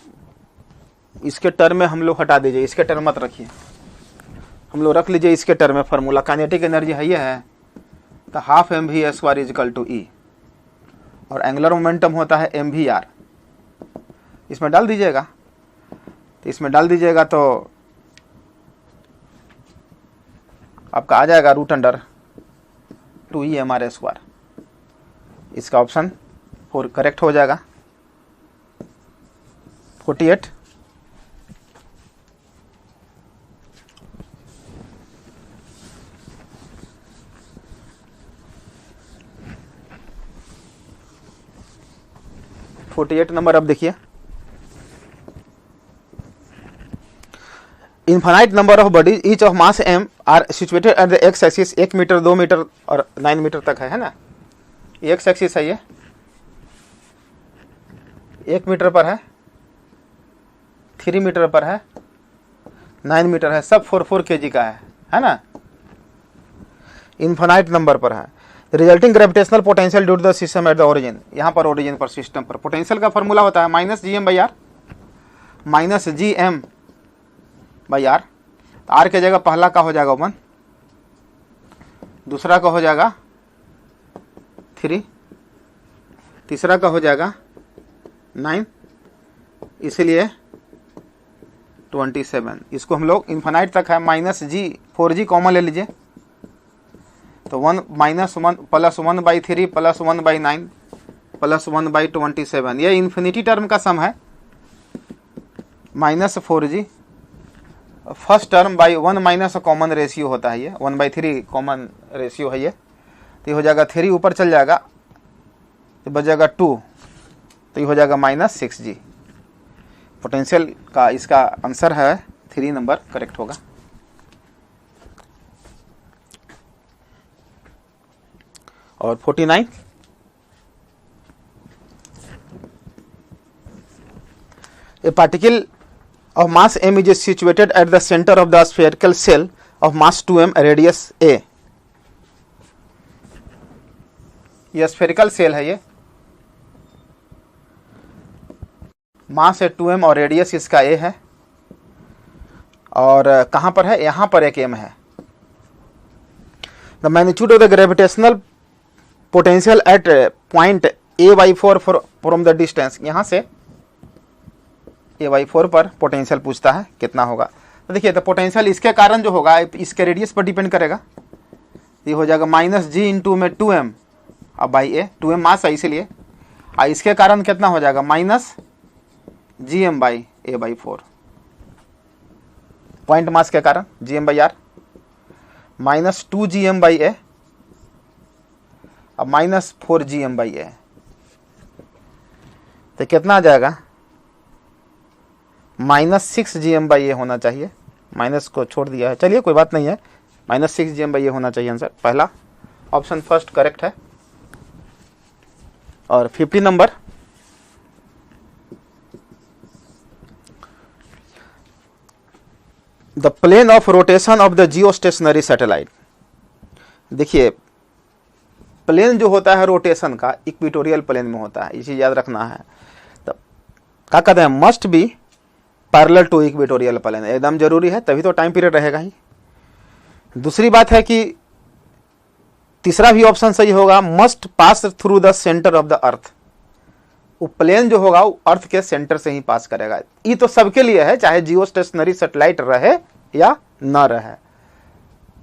इसके टर्म में हम लोग हटा दीजिए, इसके टर्म मत रखिए, हम लोग रख लीजिए इसके टर्म में फॉर्मूला। काइनेटिक एनर्जी है ये है तो half mv square is equal to E, और एंगुलर मोमेंटम होता है mvr। इसमें डाल दीजिएगा, तो इसमें डाल दीजिएगा तो आपका आ जाएगा √2e mr²। इसका ऑप्शन 4 करेक्ट हो जाएगा। 48, नंबर अब देखिए, infinite number of bodies each of mass m are situated at the X axis, 1 metre 2 metre और 9 मीटर तक है ना। एक्स एक्सिस है ये 1 मीटर पर है, 3 मीटर पर है, 9 मीटर है, सब 4 kg का है ना। इनफाइनाइट नंबर पर है। Resulting gravitational potential due to the system at the origin, यहाँ पर ओरिजिन पर सिस्टम पर पोटेंशियल का फॉर्मूला होता है -gm/r, -gm/r। आर के जगह पहला का हो जाएगा 1, दूसरा का हो जाएगा 3, तीसरा का हो जाएगा 9, इसलिए 27। इसको हम लोग इन्फानाइट तक है, -g 4g कॉमन ले लीजिए, तो 1 -1 + 1/3 + 1/9 + 1/27, ये इन्फिनिटी टर्म का सम है। -4g first term by 1 minus common ratio होता है, ये 1/3 कॉमन रेशियो है ये, तो ये हो जाएगा 3 ऊपर चल जाएगा तो बच जाएगा 2, तो ये हो जाएगा -6g। पोटेंशियल का इसका आंसर है 3 नंबर करेक्ट होगा। और 49, a particle of mass m is situated at the center of the spherical shell of mass 2m radius a। यह स्फेरिकल सेल है, ये मास है 2m और रेडियस इसका a है, और कहाँ पर है, यहाँ पर एक m है। The magnitude of the gravitational potential at point a/4 from the distance, यहाँ से a/4 पर पोटेंशियल पूछता है कितना होगा। तो देखिए, तो पोटेंशियल इसके कारण जो होगा इसके रेडियस पर डिपेंड करेगा। ये हो जाएगा -g इंटू में 2m अब बाई a, 2m मास है इसीलिए, और इसके कारण कितना हो जाएगा -gm by a/4, point mass के कारण gm/r, -2gm बाई a अब -4gm बाई a। तो कितना आ जाएगा, -6gm बाई a होना चाहिए, माइनस को छोड़ दिया है, चलिए कोई बात नहीं है, -6gm बाई a होना चाहिए आंसर। पहला ऑप्शन फर्स्ट करेक्ट है। और 50 number, the plane of rotation of the geostationary satellite. देखिए, प्लेन जो होता है रोटेशन का इक्वेटोरियल प्लेन में होता है, ये चीज याद रखना है। तो क्या कहते हैं, must be parallel to equatorial plane, एकदम जरूरी है, तभी तो टाइम पीरियड रहेगा ही। दूसरी बात है कि तीसरा भी ऑप्शन सही होगा, must pass through the centre of the अर्थ। वो प्लेन जो होगा वो अर्थ के सेंटर से ही पास करेगा। ये तो सबके लिए है, चाहे जियो स्टेशनरी सैटेलाइट रहे या न रहे,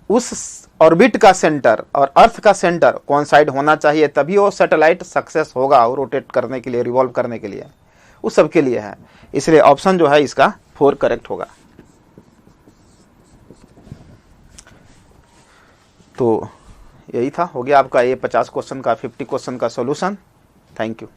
उस ऑर्बिट का सेंटर और अर्थ का सेंटर कोइंसाइड होना चाहिए, तभी वो सैटेलाइट सक्सेस होगा वो रोटेट करने के लिए, रिवॉल्व करने के लिए, वो सबके लिए है। इसलिए ऑप्शन जो है इसका 4 करेक्ट होगा। तो यही था, हो गया आपका ये 50 क्वेश्चन का 50 क्वेश्चन का सॉल्यूशन। Thank you.